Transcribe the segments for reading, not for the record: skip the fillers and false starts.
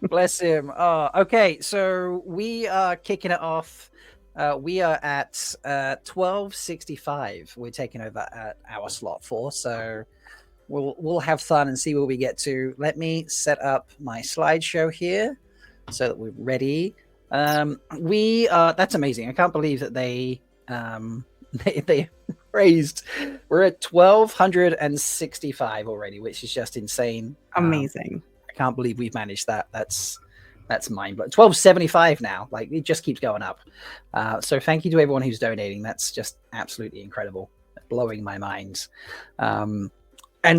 Bless him. Okay, so we are kicking it off. We are at 12:65. We're taking over at our slot 4, so we'll have fun and see where we get to. Let me set up my slideshow here so that we're ready. That's amazing. I can't believe that they raised. We're at 1,265 already, which is just insane. Amazing. I can't believe we've managed that. That's mind blowing. 1275 now. Like, it just keeps going up. So thank you to everyone who's donating. That's just absolutely incredible. Blowing my mind. And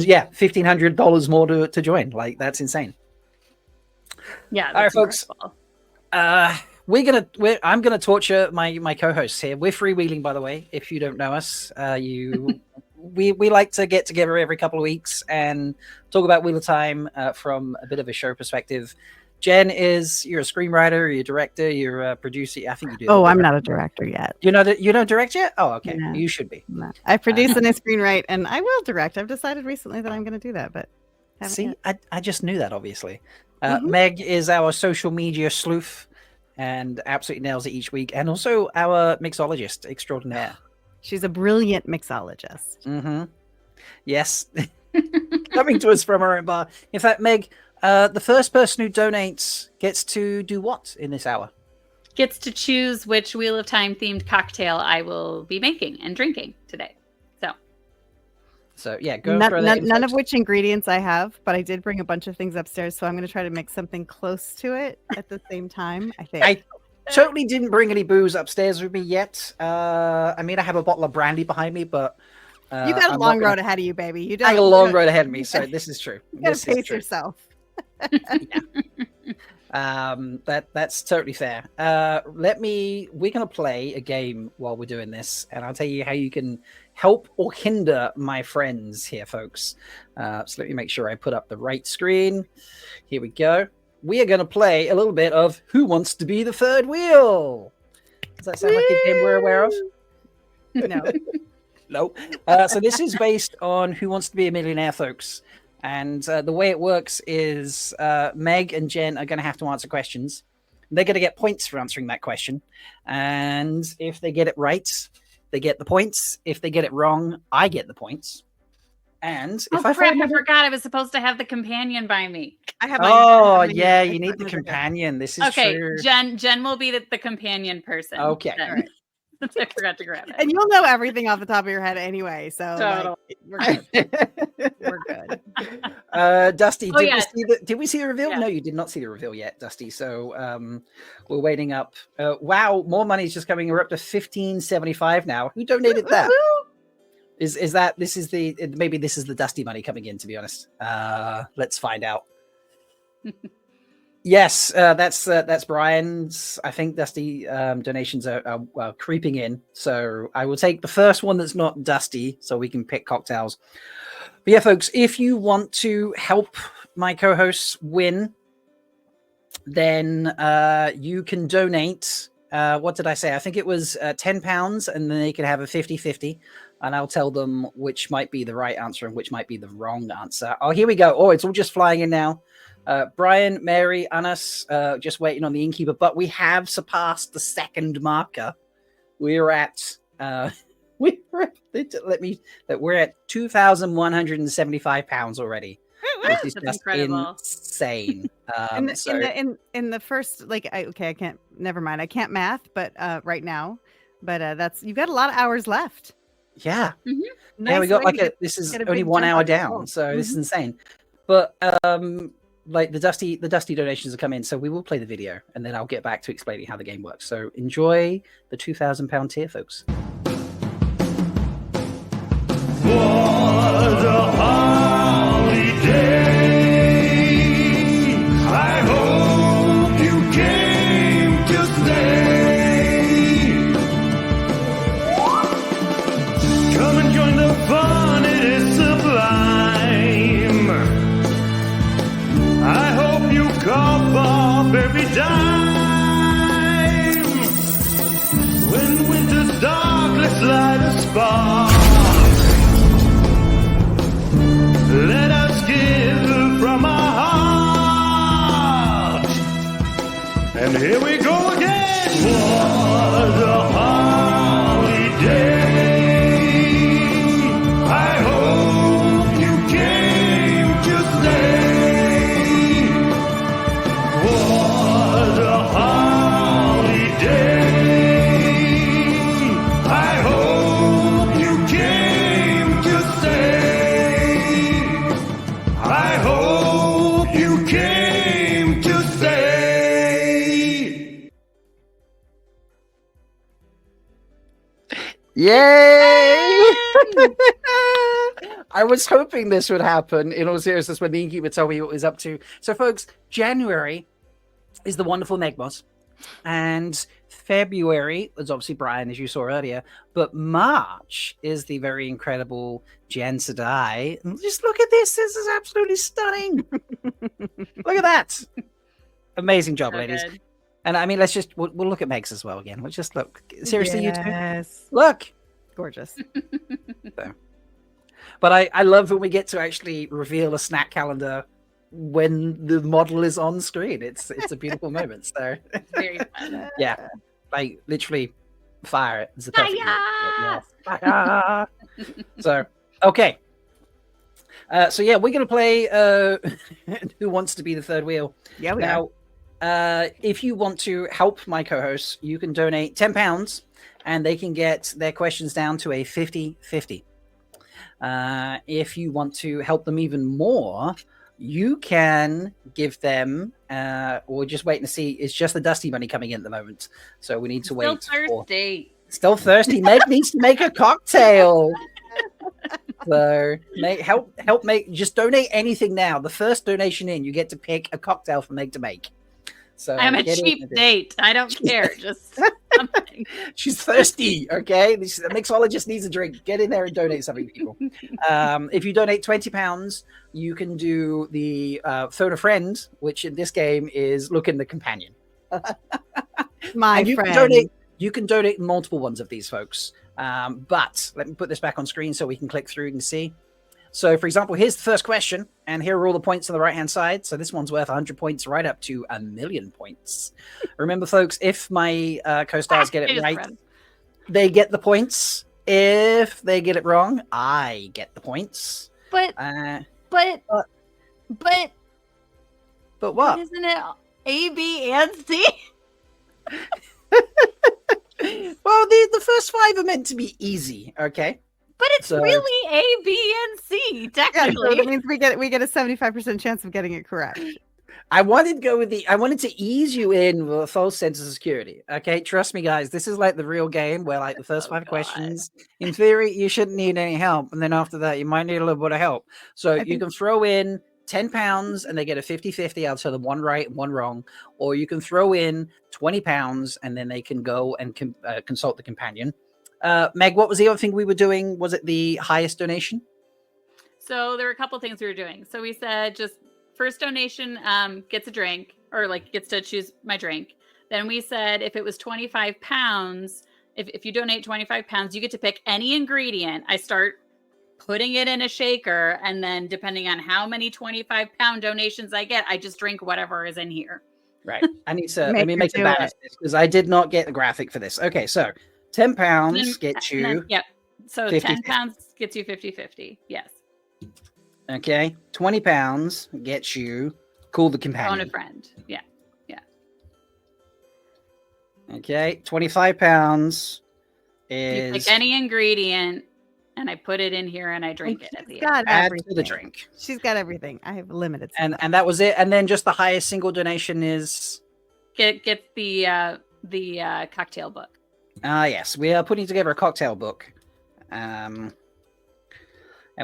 yeah, $1,500 more to join. Like, that's insane. Yeah. All right, folks. I'm gonna torture my co-hosts here. We're freewheeling, by the way. If you don't know us, we like to get together every couple of weeks and talk about Wheel of Time from a bit of a show perspective. Jen, you're a screenwriter, you're a director, you're a producer. I think you do. Oh, I'm not a director yet. You don't direct yet? Oh, okay. No. You should be. No. I produce and I screenwrite, and I will direct. I've decided recently that I'm going to do that, but see, I just knew that, obviously. Meg is our social media sleuth and absolutely nails it each week, and also our mixologist extraordinaire. She's a brilliant mixologist. Mm-hmm. Yes. Coming to us from our own bar. In fact, Meg, the first person who donates gets to do what in this hour? Gets to choose which Wheel of Time themed cocktail I will be making and drinking today. So yeah, go. None of which ingredients I have, but I did bring a bunch of things upstairs, so I'm going to try to make something close to it at the same time. I think. I totally didn't bring any booze upstairs with me yet. I mean, I have a bottle of brandy behind me, but you got a long road ahead of you, baby. You don't. I got a long road ahead of me, so this is true. You got to pace yourself. That's totally fair. We're gonna play a game while we're doing this, and I'll tell you how you can help or hinder my friends here, folks. So let me make sure I put up the right screen. Here we go. We are gonna play a little bit of Who Wants to Be the Third Wheel? Does that sound like a game we're aware of? No. No. So this is based on Who Wants to Be a Millionaire, folks. And the way it works is Meg and Jen are going to have to answer questions. They're going to get points for answering that question. And if they get it right, they get the points. If they get it wrong, I get the points. And if I forgot I was supposed to have the companion by me. I have. Yeah, you need the companion. This is okay. True. Jen will be the companion person. Okay. All right. I forgot to grab it. And you'll know everything off the top of your head anyway, so totally. We're good. We're good. Dusty, did we see the reveal? Yeah. No, you did not see the reveal yet, Dusty. So we're waiting up. Wow, more money is just coming. We're up to 1575 now. Who donated that? Maybe this is the Dusty money coming in, to be honest. Let's find out. Yes, that's Brian's. I think Dusty donations are creeping in. So I will take the first one that's not Dusty so we can pick cocktails. But yeah, folks, if you want to help my co-hosts win, then you can donate. What did I say? I think it was £10, and then they can have a 50-50. And I'll tell them which might be the right answer and which might be the wrong answer. Oh, here we go. Oh, it's all just flying in now. Brian, Mary, Anas, just waiting on the innkeeper, but we have surpassed the second marker. We're at we're at £2,175 already. This is just incredible. Insane. In the first, I can't. Never mind. I can't math, but right now, but you've got a lot of hours left. Yeah. Mm-hmm. Yeah, we got this is only 1 hour down, so this is insane. But the Dusty donations have come in, so we will play the video and then I'll get back to explaining how the game works. So enjoy the £2,000 tier, folks. What a holiday! I hope you came to stay. Come and join the fun, it is sublime. I hope you cough off every dime. When winter's dark, let's light a spark. Let us give from our heart. And here we go again. What a holiday. I hope you came to stay. What a holiday. I hope you came to stay. I hope you came to stay. Yay! I was hoping this would happen in all seriousness when the innkeeper told me what he was up to. So, folks, January is the wonderful Megmos, and February is obviously Brian, as you saw earlier, but March is the very incredible Jenn Sedai. Just look at this. This is absolutely stunning. Look at that. Amazing job, So ladies. good. And I mean, we'll look at Meg's as well again. Let's just look. Seriously, you two? Yes. Look. Gorgeous. But I love when we get to actually reveal a snack calendar when the model is on screen. It's a beautiful moment. So It's very fun. yeah, like literally fire it. It's the perfect Fire! moment. Yes. Fire! So okay. So yeah, we're gonna play Who Wants to Be the Third Wheel. Yeah, we are. Now, if you want to help my co-hosts, you can donate £10 and they can get their questions down to a 50-50. If you want to help them even more, you can give them, or just wait and see. It's just the Dusty money coming in at the moment. So we need to wait. Still thirsty. Still thirsty. Meg needs to make a cocktail. So help make, just donate anything now. The first donation in, you get to pick a cocktail for Meg to make. So I'm a get in cheap with it. date. I don't care. Just something. She's thirsty. Okay, the mixologist needs a drink. Get in there and donate something, people. If you donate £20, you can do the phone a friend, which in this game is look in the companion. My And friend. you can donate multiple ones of these, folks. But let me put this back on screen so we can click through and see. So, for example, here's the first question, and here are all the points on the right-hand side. So this one's worth 100 points right up to 1,000,000 points. Remember, folks, if my co-stars get it right, they get the points. If they get it wrong, I get the points. But But what? isn't it A, B, and C? Well, the first 5 are meant to be easy, okay? But it's So- really A, B, and C, Yeah, so technically. that means we get a 75% chance of getting it correct. I wanted to ease you in with a false sense of security. Okay, trust me, guys. This is like the real game where, like, the first 5 God. questions, in theory, you shouldn't need any help, and then after that, you might need a little bit of help. So you can throw in £10 and they get a 50-50. I'll tell them one right and one wrong, or you can throw in £20 and then they can go and consult the companion. Meg, what was the other thing we were doing? Was it the highest donation? So there were a couple things we were doing. So we said just first donation gets a drink, or like gets to choose my drink. Then we said if it was £25, if you donate £25, you get to pick any ingredient. I start putting it in a shaker, and then depending on how many 25-pound donations I get, I just drink whatever is in here. Right. I need to Make let me her make a do balance because I did not get the graphic for this. Okay, so £10 gets And then- you. yep. So 50-50. £10 gets you 50-50. Yes. Okay, £20 gets you call the Phone companion. a friend. Yeah. Okay, £25 You is pick any ingredient, and I put it in here, and I drink it at the She's end. got add everything. to the drink, She's got everything. I have limited. and that was it. And then just the highest single donation is Get the cocktail book. yes, we are putting together a cocktail book, and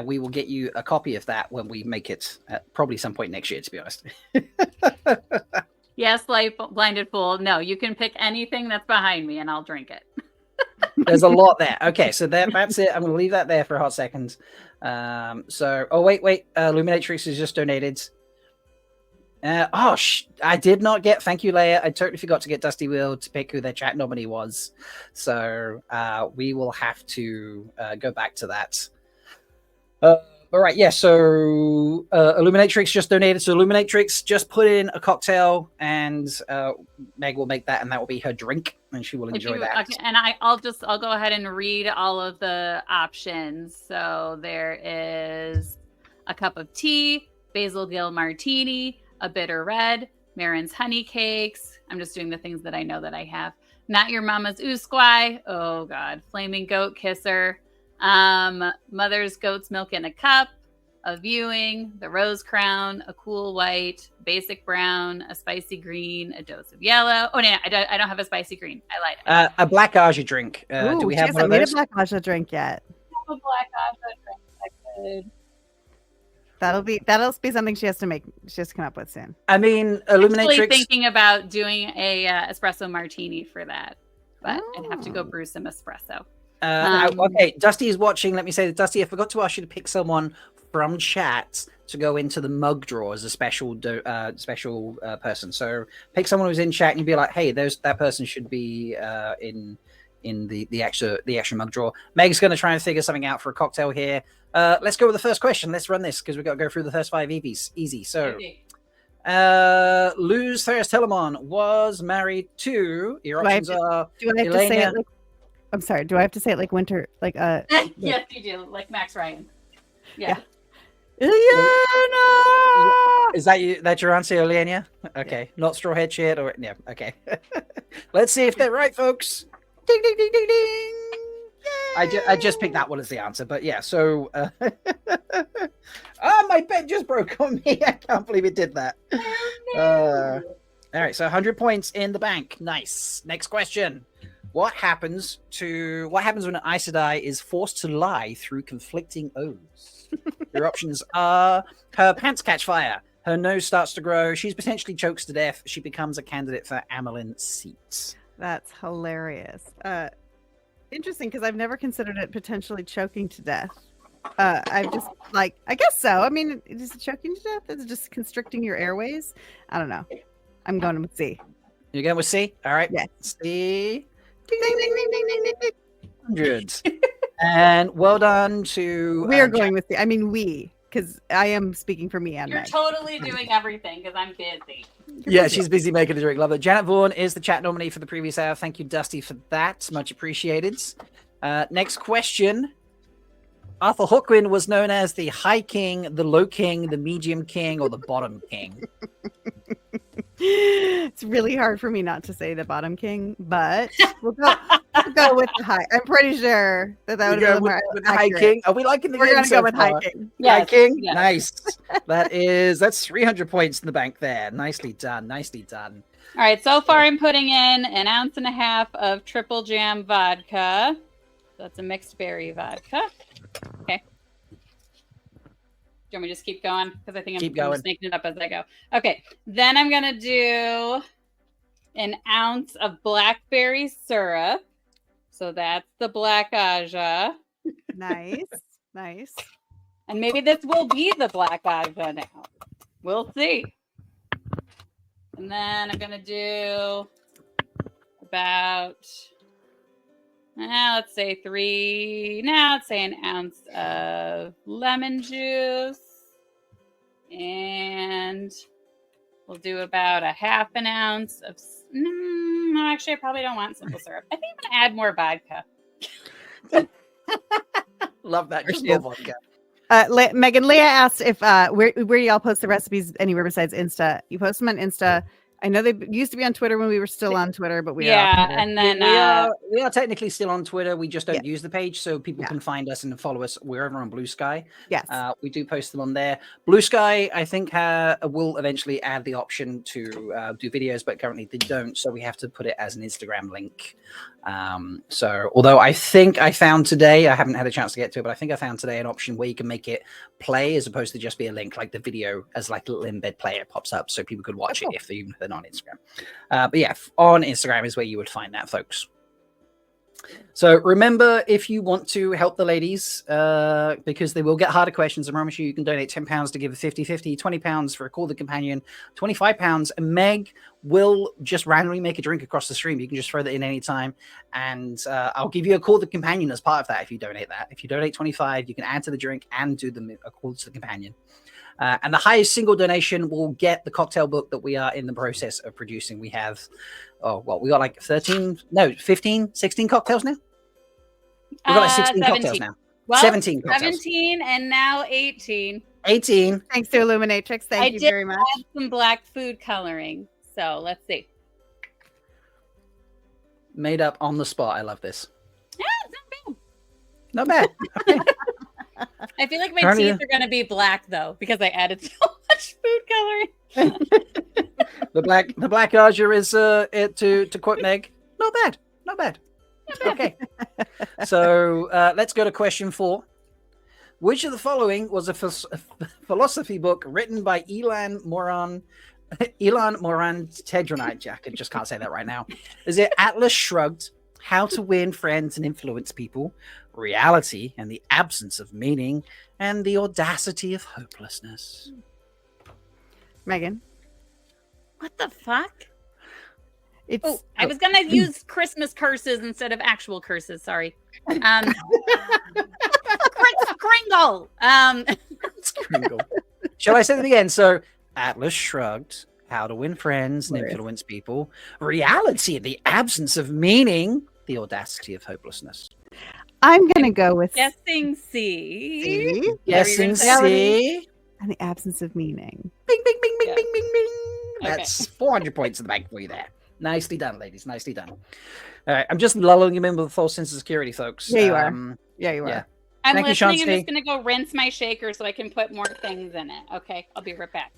we will get you a copy of that when we make it at probably some point next year. To be honest. Yes, blinded fool. No, you can pick anything that's behind me, and I'll drink it. There's a lot there. Okay, so that's it. I'm going to leave that there for a hot second. Oh, wait. Illuminatrix has just donated. I did not get. Thank you, Leia. I totally forgot to get Dusty Wheel to pick who their chat nominee was. So we will have to go back to that. All right, yeah. So Illuminatrix just donated. So Illuminatrix just put in a cocktail, and Meg will make that, and that will be her drink, and she will enjoy that. Okay, and I'll go ahead and read all of the options. So there is a cup of tea, basil gill martini, a bitter red, Marin's honey cakes. I'm just doing the things that I know that I have. Not Your Mama's Oosquai. Oh God, flaming goat kisser. Mother's goat's milk in a cup, a viewing, the rose crown, a cool white, basic brown, a spicy green, a dose of yellow. Oh no, I don't have a spicy green. I lied. A Black Ajah drink. Do we have one of those? Made a Black Ajah drink yet? I have a Black Ajah drink. I could. That'll be something she has to make. She has to come up with soon. I mean, I'm Illuminatrix. actually thinking about doing a espresso martini for that, but I'd have to go brew some espresso. Okay, Dusty is watching. Let me say that, Dusty, I forgot to ask you to pick someone from chat to go into the mug draw as a special person. So pick someone who's in chat and you'd be like, hey, that person should be in the extra mug draw. Meg's going to try and figure something out for a cocktail here. Let's go with the first question. Let's run this because we've got to go through the first 5 EVs. Easy. So, Luz Telemon was married to. Your options are. Do I have to say it like? I'm sorry. Do I have to say it like winter? Like Yes, you do. Like Max Ryan. Yeah. Ileana! Is that you? That's your answer, Ileana? Okay. Yeah. Not straw head shit or yeah. Okay. Let's see if they're right, folks. Ding ding ding ding ding. I just picked that one as the answer, but yeah. So, my pen just broke on me. I can't believe it did that. All right, so 100 points in the bank. Nice. Next question. What happens when an Aes Sedai is forced to lie through conflicting oaths? Your options are: her pants catch fire, her nose starts to grow, she's potentially chokes to death, she becomes a candidate for Amelin seats. That's hilarious. Interesting, because I've never considered it potentially choking to death. I've just I guess so. I mean, is it choking to death? Is it just constricting your airways? I don't know. I'm going with C. You're going with C? All right. Yeah. C. Ding, ding, ding, ding, ding, ding, ding. Hundreds. And well done to. We are going with C. I mean, we, because I am speaking for me and You're Meg. Totally doing everything because I'm busy. Yeah, she's busy making a drink. Love it. Janet Vaughan is the chat nominee for the previous hour. Thank you, Dusty, for that. Much appreciated. Next question. Arthur Hawkwin was known as the High King, the Low King, the Medium King, or the Bottom King. It's really hard for me not to say the Bottom King, but we'll go with the High. I'm pretty sure that would be with the High King. Are we liking the We're game gonna so go with far? High King. Yes. High King, yes. Nice. That's 300 points in the bank there. Nicely done. All right, so far I'm putting in 1.5 ounces of triple jam vodka. That's a mixed berry vodka. Okay. Do you want me to just keep going? Because I think I'm snaking it up as I go. Okay. Then I'm going to do 1 ounce of blackberry syrup. So that's the Black Ajah. Nice. And maybe this will be the Black Ajah now. We'll see. And then I'm going to do about... let's say 1 ounce of lemon juice. And we'll do about 1/2 ounce of... No, actually, I probably don't want simple syrup. I think I'm going to add more vodka. Love that. Just more vodka. Megan, Leah asked if where y'all post the recipes anywhere besides Insta. You post them on Insta. I know they used to be on Twitter when we were still on Twitter, but we are. And then we are technically still on Twitter. We just don't use the page, so people can find us and follow us wherever on Blue Sky. Yes, we do post them on there. Blue Sky, I think, will eventually add the option to do videos, but currently they don't, so we have to put it as an Instagram link. So, although I think I found today, I haven't had a chance to get to it, but I think I found today an option where you can make it play as opposed to just be a link, like the video as like a little embed player pops up, so people could watch it if they're not on Instagram. But yeah, on Instagram is where you would find that, folks. So remember, if you want to help the ladies, because they will get harder questions, I promise you can donate £10 to give a 50-50, £20 for a Call the Companion, £25, and Meg will just randomly make a drink across the stream. You can just throw that in anytime. And I'll give you a call to the companion as part of that if you donate that. If you donate 25, you can add to the drink and do a call to the companion. And the highest single donation will get the cocktail book that we are in the process of producing. We have, we got like 15, 16 cocktails now? We've got like 16 cocktails now. Well, 17 cocktails. 17 and now 18. 18. Thanks to Illuminatrix. Thank you very much. I did add some black food coloring. So let's see. Made up on the spot. I love this. Yeah, it's Not bad. Okay. not bad. I feel like my teeth are going to be black, though, because I added so much food coloring. The black Ajah is, to quote Meg, not bad. Not bad. Okay. So let's go to question 4. Which of the following was a philosophy book written by Ilan Moran Tedronite? I just can't say that right now. Is it Atlas Shrugged, How to Win Friends and Influence People, Reality and the Absence of Meaning, and the Audacity of Hopelessness? Megan. What the fuck? I was going to use Christmas curses instead of actual curses. Sorry. Kringle. Kringle. Shall I say them again? So, Atlas Shrugged, How to Win Friends and Influence People, Reality, the Absence of Meaning, the Audacity of Hopelessness. I'm going to go with guessing C. Guessing C. And the Absence of Meaning. Bing, bing, bing, bing, bing, bing, bing. That's 400 points in the bank for you there. Nicely done, ladies. Nicely done. All right, I'm just lulling you in with a false sense of security, folks. Yeah, you are. Yeah, you are. Yeah. I'm Thank listening. you, I'm just going to go rinse my shaker so I can put more things in it. Okay, I'll be right back.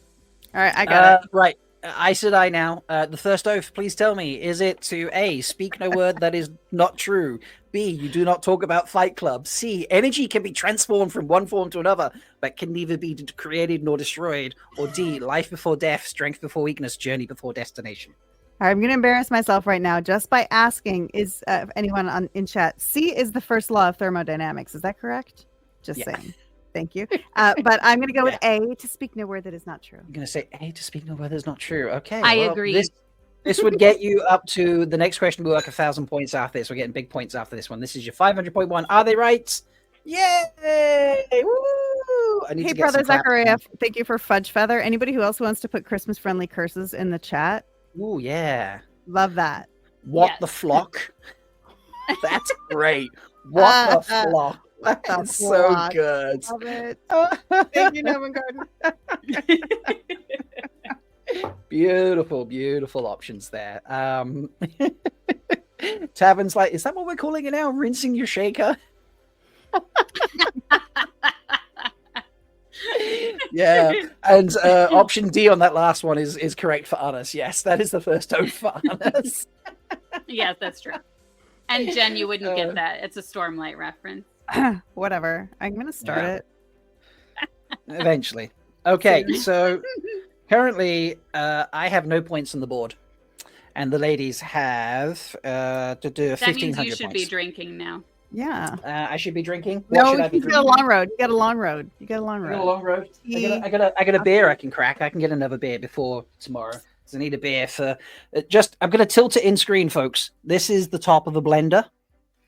All right, I got it. Right. I said I now. The first oath, please tell me, is it to A, speak no word that is not true? B, you do not talk about Fight Club? C, energy can be transformed from one form to another, but can neither be created nor destroyed? Or D, life before death, strength before weakness, journey before destination? All right, I'm going to embarrass myself right now just by asking, is anyone in chat, C is the first law of thermodynamics. Is that correct? Just saying. Thank you. But I'm going to go with A, to speak no word that is not true. I'm going to say A, to speak no word that is not true. Okay. I agree. This would get you up to the next question. We'll work 1,000 points after this. We're getting big points after this one. This is your 500 point one. Are they right? Yay! Woo! Hey, Brother Zachariah, thank you for Fudge Feather. Anybody who else wants to put Christmas-friendly curses in the chat? Ooh, yeah. Love that. What the flock? That's great. What the flock? That's so good. Love it. Thank you, Novan Garden. Beautiful, beautiful options there. Tavern's like, is that what we're calling it now? Rinsing your shaker? Yeah. And option D on that last one is correct for Anas. Yes, that is the first oath for Anas. Yes, that's true. And Jen, you wouldn't get that. It's a Stormlight reference. Whatever. I'm going to start it. Eventually. Okay, so currently I have no points on the board. And the ladies have to do 1,500 points. That means you should be drinking now. Yeah. I should be drinking? No, you got a long road. You got a long road. You got a long road. I got a long road. I got a beer I can crack. I can get another beer before tomorrow. So I need a beer for I'm going to tilt it in screen, folks. This is the top of a blender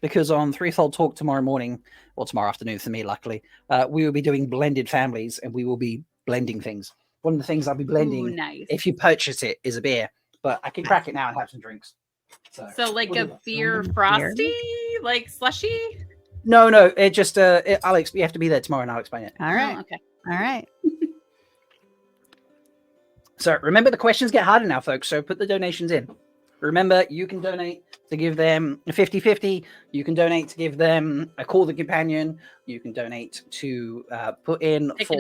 because on Threefold Talk tomorrow morning, or tomorrow afternoon for me, luckily, we will be doing blended families and we will be blending things. One of the things I'll be blending, if you purchase it, is a beer, but I can crack it now and have some drinks. So like a beer frosty, like slushy? No, it just Alex, you have to be there tomorrow and I'll explain it. All right. Oh, okay. All right. So remember, the questions get harder now, folks. So put the donations in. Remember, you can donate to give them 50-50. You can donate to give them a call the companion. You can donate to put in Pick an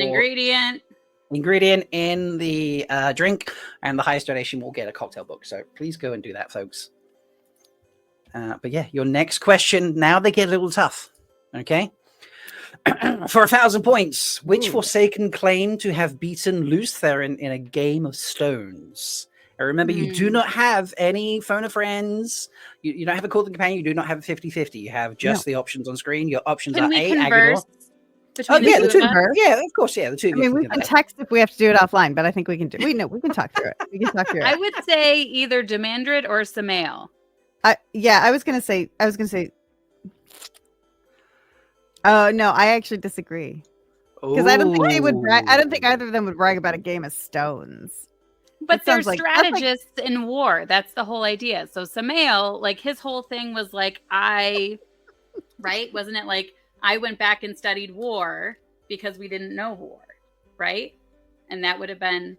ingredient in the drink, and the highest donation will get a cocktail book. So please go and do that, folks. But yeah, your next question, now they get a little tough. Okay. For 1,000 points, which Forsaken claimed to have beaten Lutheran in a game of stones? And remember, you do not have any phone a friends. You don't have a call to companion. You do not have a 50-50. You have just the options on screen. Your options Can are we A, converse? Agador. between yeah, the the two two. of us? Yeah, of course. Yeah, the two. I mean, we can text if we have to do it offline, but I think we can do. We can talk through it. We can talk through I it. would say either Demandred or Samael. I was gonna say. Oh no, I actually disagree because I don't think they would. I don't think either of them would brag about a game of stones. But That they're sounds like- that's like- strategists in war. That's the whole idea. So Samael, like his whole thing was like, right? Wasn't it like I went back and studied war because we didn't know war, right? And that would have been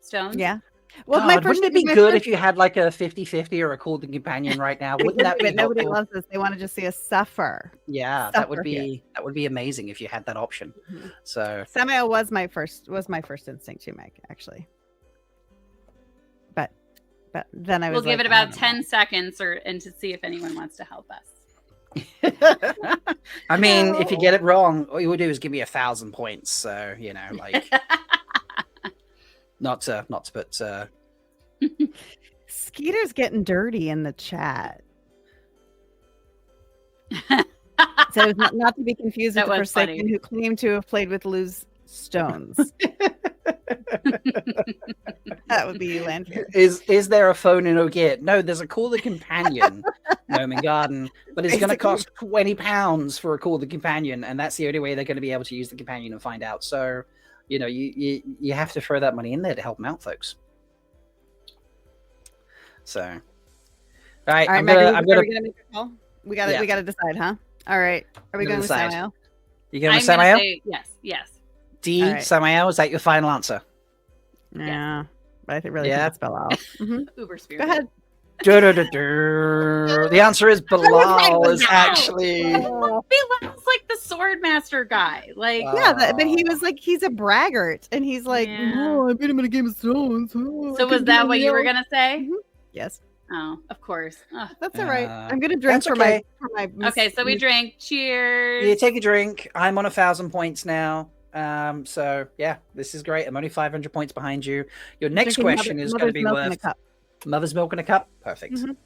stones. Yeah. Well, Well, wouldn't it be good if you had like a 50-50 or a Call the Companion right now? Wouldn't that be But nobody helpful? loves this. They want to just see us suffer. Yeah, suffer that would be amazing if you had that option. Mhm. So Samael was my first instinct to make actually. But then I was We'll give like, it about 10 seconds and to see if anyone wants to help us. I mean, if you get it wrong, all you would do is give me 1,000 points. So, you know, like not to put Skeeter's getting dirty in the chat. So it's not to be confused with That the was Forsaken funny. who claim to have played with loose stones. That would be you, Lanfear. is there a phone in Ogit? No, there's a Call the Companion, Gnoming Garden, but it's going to cost £20 for a Call the Companion, and that's the only way they're going to be able to use the companion and find out. So, you know, you have to throw that money in there to help them out, folks. So, all right, All right, I'm Maggie, gonna are we gonna make a call? We gotta decide, huh? All right. Are we We're going gonna with decide. Samael? You going with I'm gonna Samael? say yes. D, All right. Samael, is that your final answer? Yeah. But I think really Yeah. think it's Bilal. Mhm. Uber Go spirit. ahead. The answer is Bilal is actually. Bilal's like the sword master guy. Like, Yeah, but he was like, he's a braggart, and he's like, Yeah. oh, I beat him in a game of stones. Oh, so was that what you were gonna say? Yes, Oh, of course. Ugh. that's all right. Uh, I'm gonna drink that's for okay. my. Okay, so we drank. Cheers. You take a drink. I'm on 1,000 points now. So yeah, this is great. I'm only 500 points behind you. Your next question is going to be worth Mother's Milk in a Cup. Perfect. Mhm.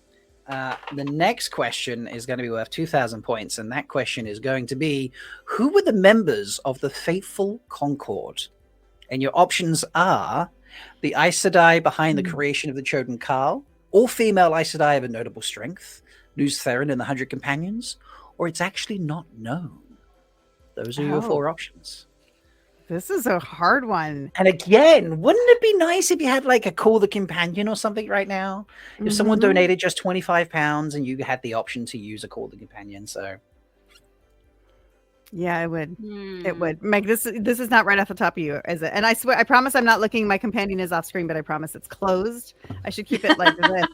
The next question is going to be worth 2,000 points, and that question is going to be: who were the members of the Faithful Concord? And your options are the Aes Sedai behind the creation of the Chosen Carl, all-female Aes Sedai of a notable strength, Nuz Therin and the 100 Companions, or it's actually not known. Those are your four options. This is a hard one. And again, wouldn't it be nice if you had like a Call the Companion or something right now? If someone donated just £25 and you had the option to use a Call the Companion, so yeah, it would. It would. Meg, this is not right off the top of you, is it? And I swear, I promise I'm not looking. My companion is off screen, but I promise it's closed. I should keep it like this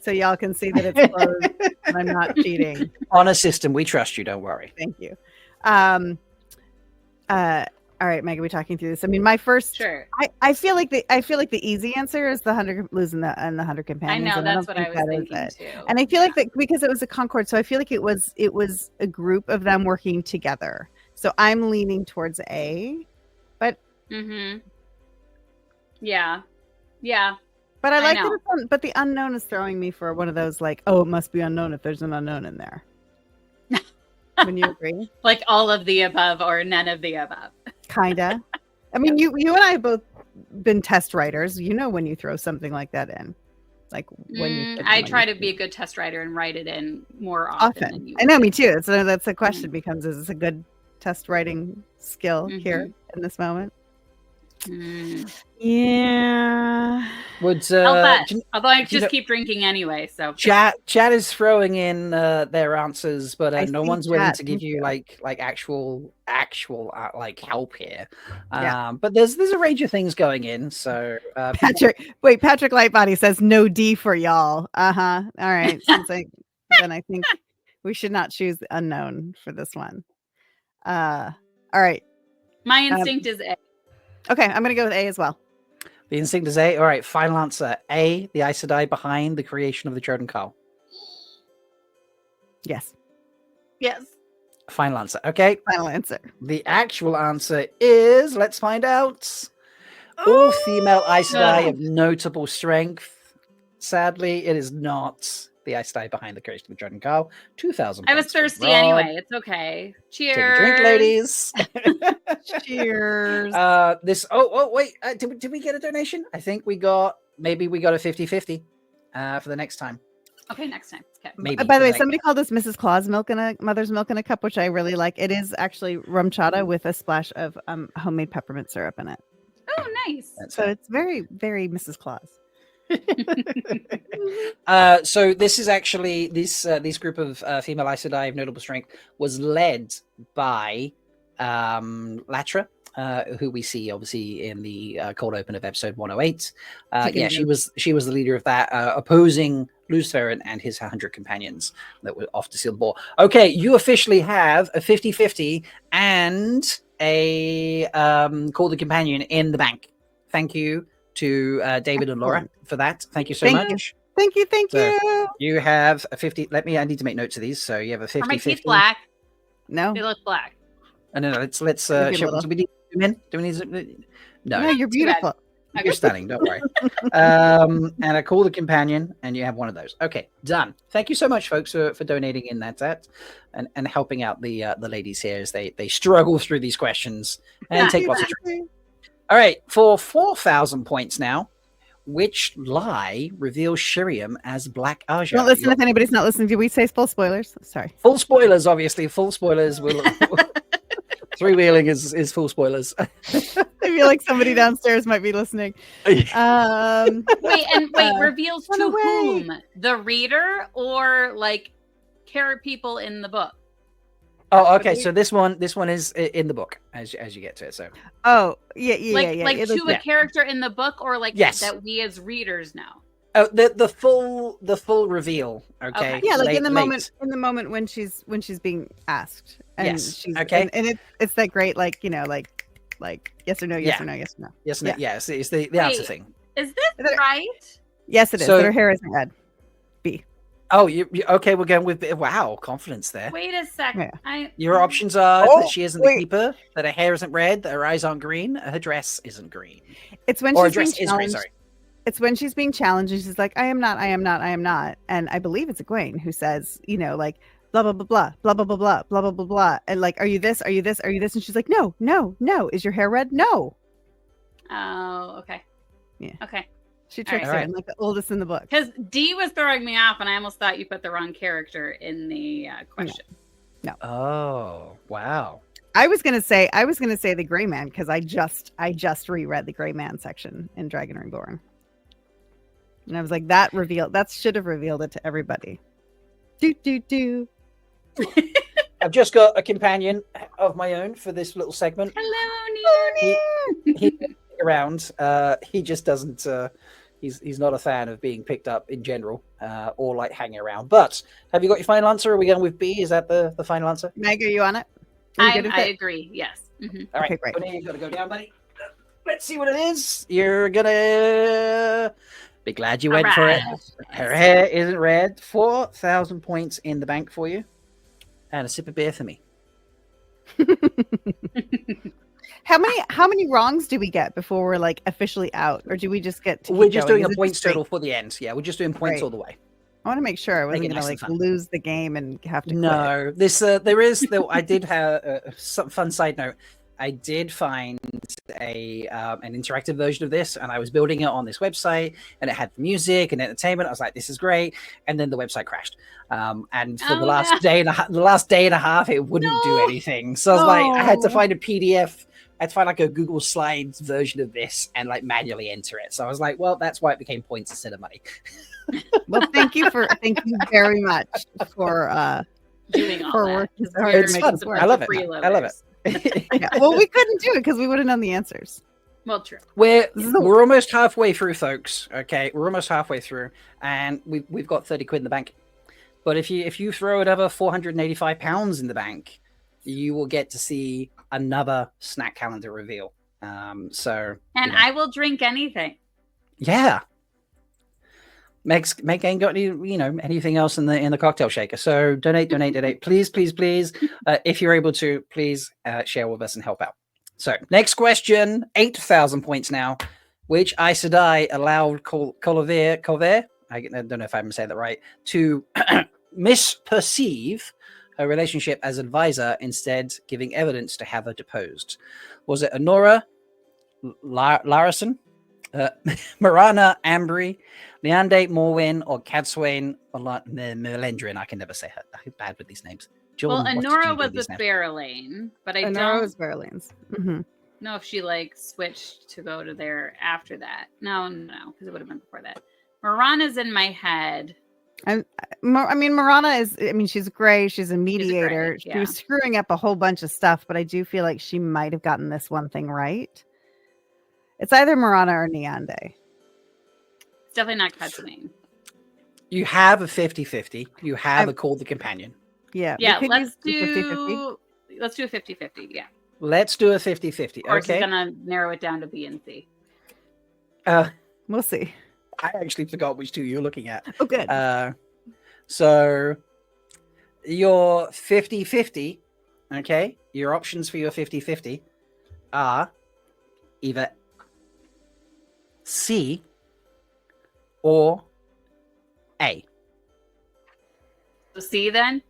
so y'all can see that it's closed and I'm not cheating. on a system, we trust you. Don't worry. Thank you. All right, Meg, are we talking through this? I mean, my first. Sure. I feel like the easy answer is the 100 losing the 100 I companions. know and that's don't what I think was that is thinking it. too. And I feel like that because it was a Concord, so I feel like it was a group of them working together. So I'm leaning towards A, but yeah. but I like know. that. But the unknown is throwing me for one of those like, oh, it must be unknown if there's an unknown in there. Wouldn't you agree? Like all of the above or none of the above. Kinda. I mean, you and I have both been test writers. You know when you throw something like that in, like when I try to be a good test writer and write it in more often. Than you I know, me too. So that's the question becomes: is this a good test writing skill here in this moment? Yeah. Would Help us. Although I just keep drinking anyway, so chat is throwing in their answers, but no one's willing to give you like actual like help here. But there's a range of things going in. So Patrick Lightbody says no D for y'all. All right. Then I think we should not choose the unknown for this one. All right. My instinct is A. Okay, I'm gonna go with A as well. The instinct is A. All right, final answer. A, the Aes Sedai behind the creation of the Chosen Carl. Yes. Final answer. Okay. Final answer. The actual answer is, let's find out. All female Aes Sedai of notable strength. Sadly, it is not the Aes Sedai behind the Courage of John and Carl. 2,000. I was points for thirsty Rod. anyway. It's okay. Cheers. Take a drink, ladies. Cheers. Wait. Did we get a donation? I think we got a 50-50 for the next time. Okay, next time. Okay. Maybe. By the way, like- somebody called this Mrs. Claus milk in a mother's milk in a cup, which I really like. It is actually rum chata with a splash of homemade peppermint syrup in it. Oh, nice. So it's very, very Mrs. Claus. So this is actually this group of female Aes Sedai of notable strength was led by Latra, who we see obviously in the cold open of episode 108. She was the leader of that, opposing Lucifer and his 100 companions that were off to seal the ball. Okay, you officially have a 50-50 and a call the companion in the bank. Thank you to David and Laura for that. Thank you so much. Thank you. So, you have a 50. I need to make notes of these. So you have a 50. Are my teeth black? No. They look black. No. Let's. Maybe a Do little. we need to zoom in? Do we need to? No. No, you're beautiful. You're stunning. Don't worry. And I call the companion, and you have one of those. Okay, done. Thank you so much, folks, for donating in that and helping out the ladies here as they struggle through these questions and take lots of drinks. All right, for 4,000 points now, which lie reveals Shiriam as Black Ajah? Don't listen if anybody's not listening. Did we say full spoilers? Sorry. Full spoilers, obviously. Full spoilers. Three-wheeling is full spoilers. I feel like somebody downstairs might be listening. Wait, reveals run to away. whom? The reader or like people in the book? Oh, okay. So this one is in the book as you get to it. So Oh, yeah. Like It to was- a character in the book or like Yes. that we as readers know? oh, the full reveal. Okay. Okay. Yeah, like Late- in the late. moment when she's being asked. And Yes, she's okay. and it's that great like yes or no, yes Yeah. or no, yes or no. Yes, Yeah. yes. It's the answer Wait. thing. Is Is this it- right? Yes, it is. So- But her hair isn't red. Oh, you okay? We're going with wow, confidence there. Wait a second. Yeah. Your options are Oh, that she isn't wait. the keeper, that her hair isn't red, that her eyes aren't green, her dress isn't green, It's when or her she's being dress is green. challenged. Sorry. It's when she's being challenged and she's like, I am not. And I believe it's Egwene who says, like blah blah blah blah blah blah blah blah blah blah blah blah. And like, are you this? Are you this? Are you this? And she's like, no. Is your hair red? No. Oh, okay. Yeah. Okay. She tricks All her, right. and like the oldest in the book. Because D was throwing me off, and I almost thought you put the wrong character in the question. Oh, wow. I was gonna say the Gray Man because I just reread the Gray Man section in Dragon Reborn, and I was like, that should have revealed it to everybody. Do. I've just got a companion of my own for this little segment. Hello, Neil. He around. He just doesn't. He's not a fan of being picked up in general, or like hanging around. But have you got your final answer? Are we going with B? Is that the final answer? Meg, are you on it? Are you good with I it? agree. Yes. Mhm. All right, Okay, great. Tony, you got to go down, buddy. Let's see what it is. You're gonna be glad you went for it. Her hair isn't red. 4,000 points in the bank for you, and a sip of beer for me. How many wrongs do we get before we're like officially out, or do we just get to? We're keep just going? doing Is a it points straight? total for the end. Yeah, we're just doing points Right. all the way. I want to make sure I wasn't Make it gonna nice and like fun. lose the game and have to. Quit. No, this there is. I did have some fun side note. I did find an interactive version of this, and I was building it on this website, and it had music and entertainment. I was like, "This is great," and then the website crashed. And for Oh, the last no. day and a half, it wouldn't do No. anything. So I was like, I had to No. find a PDF. I had to find like a Google Slides version of this and like manually enter it. So I was like, well, that's why it became points instead of money. Well, thank you very much for Doing all For that. working 'cause so hard we're to make just it a work. bunch I love of it. I love it. freeloaders. yeah. Well, we couldn't do it because we wouldn't know the answers. Well, true. We're This is a- we're almost halfway through, folks. Okay, we're almost halfway through, and we've got 30 quid in the bank. But if you throw another £485 in the bank, you will get to see another snack calendar reveal. So And I will drink anything. yeah. Meg ain't got any, anything else in the cocktail shaker. So donate, please. If you're able to, please share with us and help out. So next question, 8,000 points now. Which Aes Sedai allowed Colvert I don't know if I'm saying that right, to misperceive her relationship as advisor, instead giving evidence to have her deposed? Was it Honora Larison, Marana Ambry, Leande Morwin, or Cadswain Melendrin? I can never say her. I'm bad with these names. Jordan, Well, what did Honora you do was these with names? Barrelane, but I Honora don't was Berlin's. Mm-hmm. know if she like switched to go to there after that. No, because it would have been before that. Marana's in my head. I mean, Marana is. I mean, she's great. She's a mediator. great, She yeah. was screwing up a whole bunch of stuff, but I do feel like she might have gotten this one thing right. It's either Marana or Neande. It's definitely not Cadswain. You have a 50-50. You have a Call the Companion. Yeah. Yeah, we could let's use the 50-50. do a 50-50. Yeah. Let's do a 50-50. Or she's Okay. gonna narrow it down to B and C. We'll see. I actually forgot which two you're looking at. Oh, good. So your 50-50, okay, your options for your 50-50 are either C or A. So C then?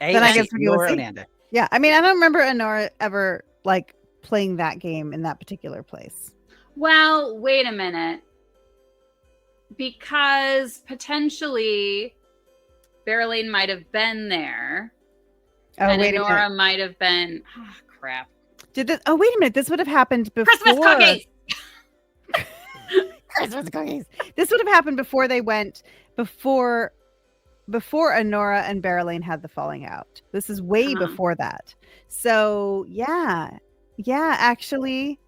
A Then or I C, guess we go with Nora C. and Amanda. Yeah. I mean, I don't remember Honora ever like playing that game in that particular place. Well, wait a minute. Because potentially Barrelane might have been there. Oh, and wait a Honora minute. might have been. Oh, crap. Did this? Oh, wait a minute. This would have happened before. Christmas cookies! Christmas cookies. This would have happened before they went before Honora and Barrelane had the falling out. This is way before that. So yeah. Actually,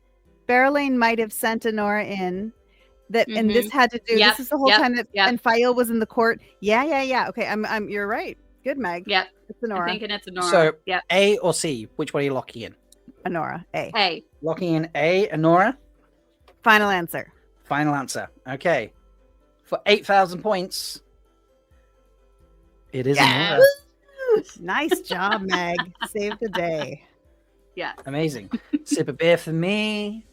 Barrelane might have sent Honora in. That and this had to do. Yep, This is the whole yep, time that yep. and Fael was in the court. Yeah. Okay, I'm. You're right. Good, Meg. Yep. It's Honora. I'm thinking it's Honora. So yep. A or C, which one are you locking in? Honora. A. A. Locking in A, Honora. Final answer. Final answer. Okay. For 8,000 points, it is Honora. Nice job, Meg. Saved the day. Yeah. Amazing. Sip of beer for me.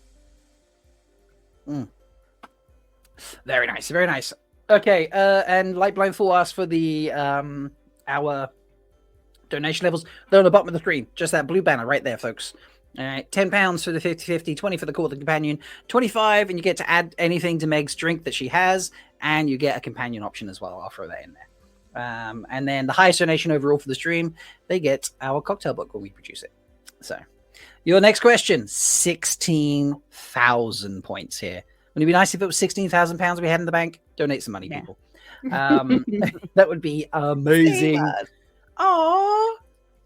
Very nice. Very nice. Okay. And Light Blind Fool asked for the our donation levels. They're on the bottom of the screen. Just that blue banner right there, folks. All right. £10 for the 50-50, 20 for the Call of the Companion, 25, and you get to add anything to Meg's drink that she has, and you get a companion option as well. I'll throw that in there. And then the highest donation overall for the stream, they get our cocktail book when we produce it. So, your next question, 16,000 points here. Wouldn't it be nice if it was £16,000 we had in the bank? Donate some money, people. That would be amazing. Oh,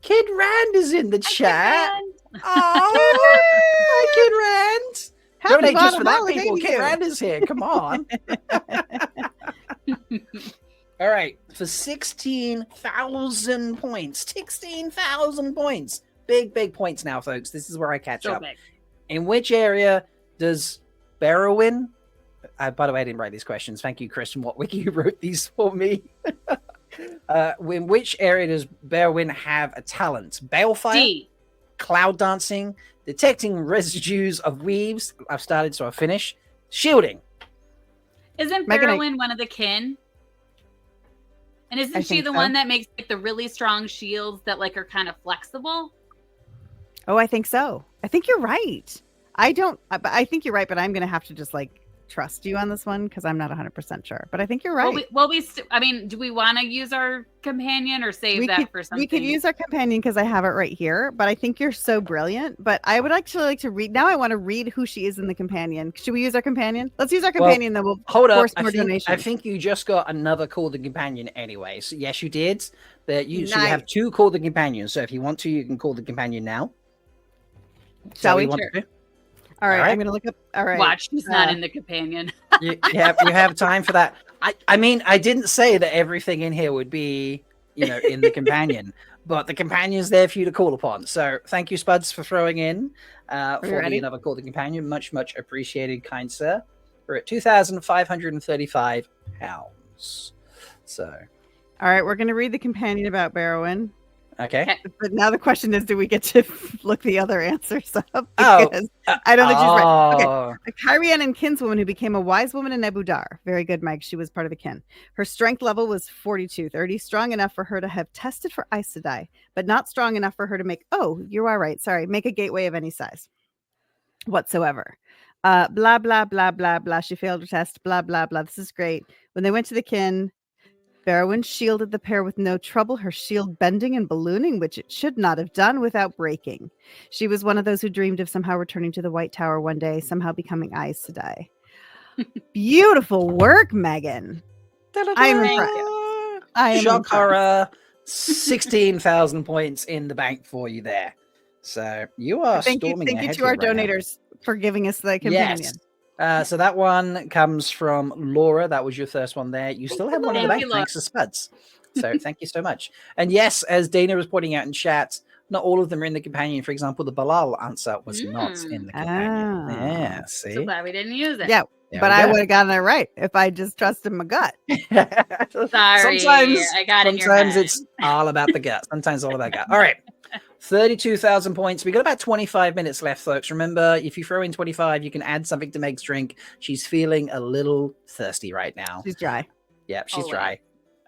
Kid Rand is in the chat. Oh, hi, Kid Rand. Donate just for that, people. Kid Rand is here. Come on. All right, for 16,000 points. 16,000 points. Big points now, folks. This is where I catch up. Big. In which area does Barrowin? By the way, I didn't write these questions. Thank you, Christian Watwicki, who wrote these for me. In which area does Barrowin have a talent? Balefire, D. cloud dancing, detecting residues of weaves. I've started, so I'll finish. Shielding. Isn't Megan, Barrowin one of the kin? And isn't I she think the so. one that makes like the really strong shields that like are kind of flexible? Oh, I think so. I think you're right. I think you're right, but I'm going to have to just like trust you on this one because I'm not 100% sure. But I think you're right. I mean, do we want to use our companion or save that for something? We could use our companion because I have it right here. But I think you're so brilliant. But I would actually like to read. Now I want to read who she is in the companion. Should we use our companion? Let's use our companion. Then we'll hold up. force I more think, donations. I think you just got another Call the Companion anyway. So yes, you did. So you have Nice. 2 Call the Companions. So if you want to, you can call the companion now. Shall we? Want Sure. to do? All right, All right. I'm going to look up. All right. Watch, she's not in the companion. You have time for that. I mean, I didn't say that everything in here would be, in the companion, but the companion's there for you to call upon. So thank you, Spuds, for throwing in for ready? another Call the Companion. Much appreciated, kind sir. We're at £2,535. So, All right, we're going to read the companion about Barrowin. Okay. Okay. But now the question is, do we get to look the other answers up? Oh, Because I don't think she's right. Okay. Oh, A Kyrian kinswoman who became a wise woman in Nebu Dar. Very good, Mike. She was part of the kin. Her strength level was 4230, strong enough for her to have tested for Aes Sedai, but not strong enough for her to make, you are right. Sorry. Make a gateway of any size whatsoever. Blah, blah, blah, blah, blah. She failed her test. Blah, blah, blah. This is great. When they went to the kin, Barrowin shielded the pair with no trouble, her shield bending and ballooning, which it should not have done without breaking. She was one of those who dreamed of somehow returning to the White Tower one day, somehow becoming Aes Sedai. Beautiful work, Megan. I'm impressed. I am Shock impressed. horror, 16,000 points in the bank for you there. So you are Thank you storming to ahead our here right now. donators for giving us the companion. Yes. So that one comes from Laura. That was your first one there. You still have one in the Thank bank, you, Laura. thanks to Spuds. So thank you so much. And yes, as Dana was pointing out in chat, not all of them are in the companion. For example, the Balal answer was not in the companion. Yeah, see? So glad we didn't use it. Yeah, There but we I go. would have gotten it right if I just trusted my gut. Sorry, I got in your sometimes head. it's all about the gut. Sometimes all about gut. All right. 32,000 points. We got about 25 minutes left, folks. Remember, if you throw in 25, you can add something to Meg's drink. She's feeling a little thirsty right now. She's dry. Yeah, she's Always.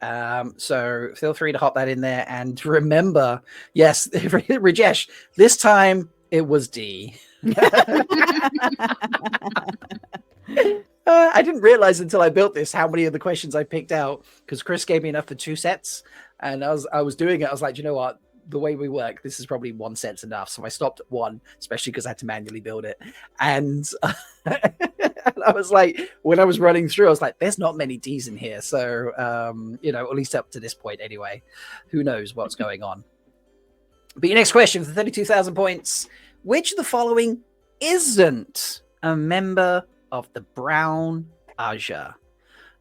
dry. So feel free to hop that in there. And remember, yes, Rajesh, this time it was D. I didn't realize until I built this how many of the questions I picked out, because Chris gave me enough for 2 sets, and I was doing it. I was like, you know what? The way we work, this is probably 1 set's enough. So I stopped at 1, especially because I had to manually build it. And I was like, when I was running through, I was like, there's not many D's in here. So, at least up to this point anyway, who knows what's going on. But your next question for 32,000 points, which of the following isn't a member of the Brown Ajah?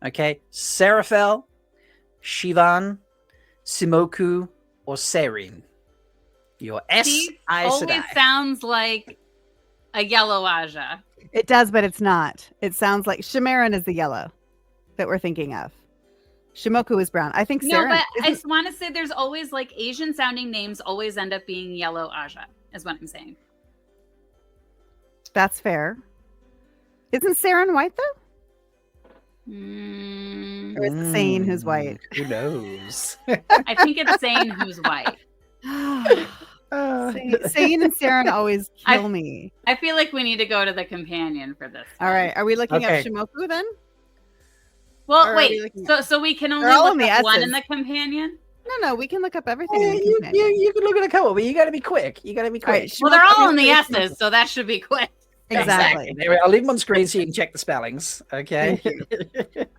Okay, Seraphel, Shivan, Simoku, or Serene? Your S. She Aes always Sedai. sounds like a yellow Ajah. It does, but it's not. It sounds like Shamaran is the yellow that we're thinking of. Shimoku is brown. I think No, Saren but I isn't- just want to say there's always like Asian sounding names always end up being yellow Ajah, is what I'm saying. that's fair. Isn't Saren white though? Or is it Sane who's white? Who knows? I think it's Zane who's white. Sane and Saren always kill me. I feel like we need to go to the companion for this. All right, are we looking Okay. up Shimoku then? Or Well, are wait. we looking So we can only They're all look in the up one S's. in the companion. No, we can look up everything in the you, companion. you can look at a couple, but you got to be quick. You got to be All right, quick. Well, they're Shimoku- all in the Shimoku- S's, so that should be quick. Exactly. There we- I'll leave them on screen so you can check the spellings. Okay.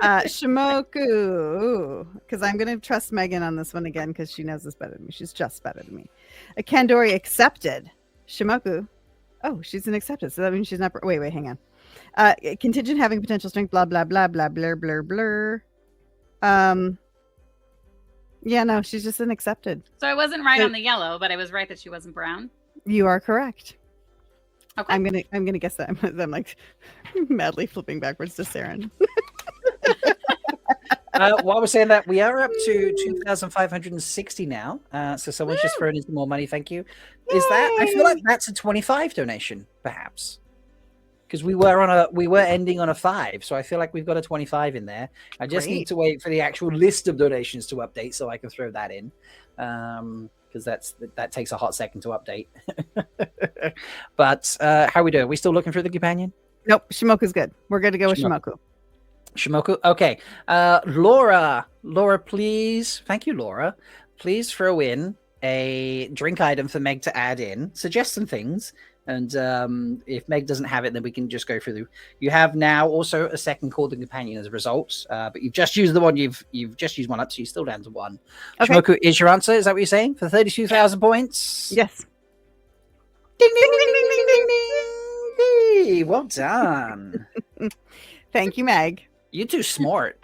Shimoku, because I'm going to trust Megan on this one again because she knows this better than me. She's just better than me. A Kandori accepted. Shimoku. Oh, she's an accepted. So that means she's not. Wait, hang on. Contingent having potential strength. Blah blah blah blah blur blur blur. Yeah, no, she's just an accepted. So I wasn't right So- on the yellow, but I was right that she wasn't brown. You are correct. Okay. I'm gonna guess that. I'm like madly flipping backwards to Saren. While we're saying that, we are up to 2,560 now. So someone's just thrown in some more money. Thank you. Is that? I feel like that's a 25 donation, perhaps, because we were ending on a 5. So I feel like we've got a 25 in there. I just need Great. to wait for the actual list of donations to update so I can throw that in. Because that takes a hot second to update. But how we doing? We still looking for the companion? Nope, Shimoku's good. We're good to go with Shimoku. Shimoku. Shimoku. Okay. Laura, please. Thank you, Laura. Please throw in a drink item for Meg to add in. Suggest some things. And if Meg doesn't have it, then we can just go through. You have now also a second called the companion as a result. But you've just used the one you've just used one up, so you're still down to 1. Okay. Shimoku is your answer. Is that what you're saying? For 32,000 points? Yes. Ding, ding, ding, ding, ding, ding, ding, ding. Well done. Thank you, Meg. You're too smart.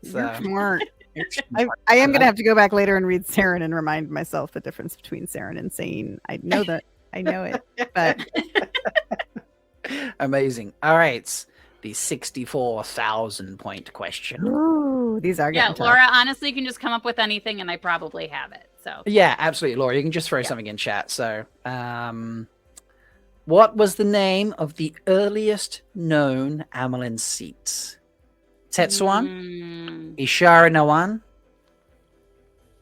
You're smart. You're I smart. am going to have to go back later and read Saren and remind myself the difference between Saren and Sane. I know that. I know it. But Amazing. All right. The 64,000 point question. ooh, these are Yeah, getting tough. Laura, honestly, you can just come up with anything and I probably have it. So Yeah, absolutely, Laura. You can just throw something in chat. So, what was the name of the earliest known Amelin seat? Tetsuan, Ishara Nawan,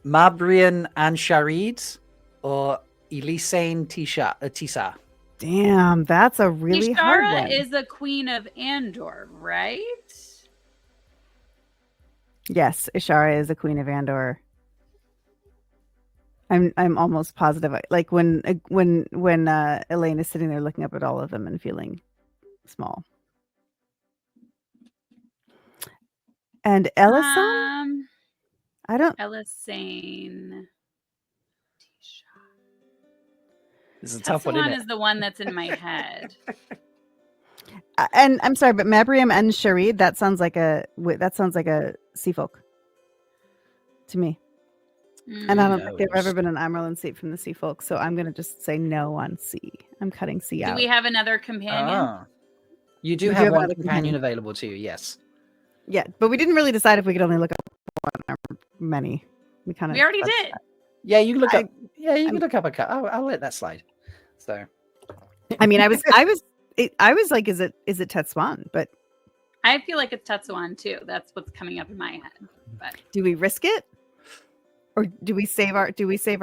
Mabrian Ansharid, or Elisane Tisa? Damn, that's a really hard Ishara one. is the queen of Andor, right? Yes, Ishara is a queen of Andor. I'm almost positive. Like when Elaine is sitting there looking up at all of them and feeling small. And Ellison? I don't. Elisane. This is a tough one, isn't it? Is the one that's in my head. And I'm sorry, but Mabriam and Sharid, that sounds like a sea folk to me. And I don't think there've ever been an Amerlin seat from the sea folk, so I'm gonna just say no on C. I'm cutting C out. Do we have another companion? You do have one companion available to you, yes. Yeah, but we didn't really decide if we could only look up one or many. We already did. That. Yeah, you can look up. Yeah, you can look up a cut. I'll let that slide. So, I mean, I was like, is it Tetsuan? But I feel like it's Tetsuan too. That's what's coming up in my head. But do we risk it, or do we save our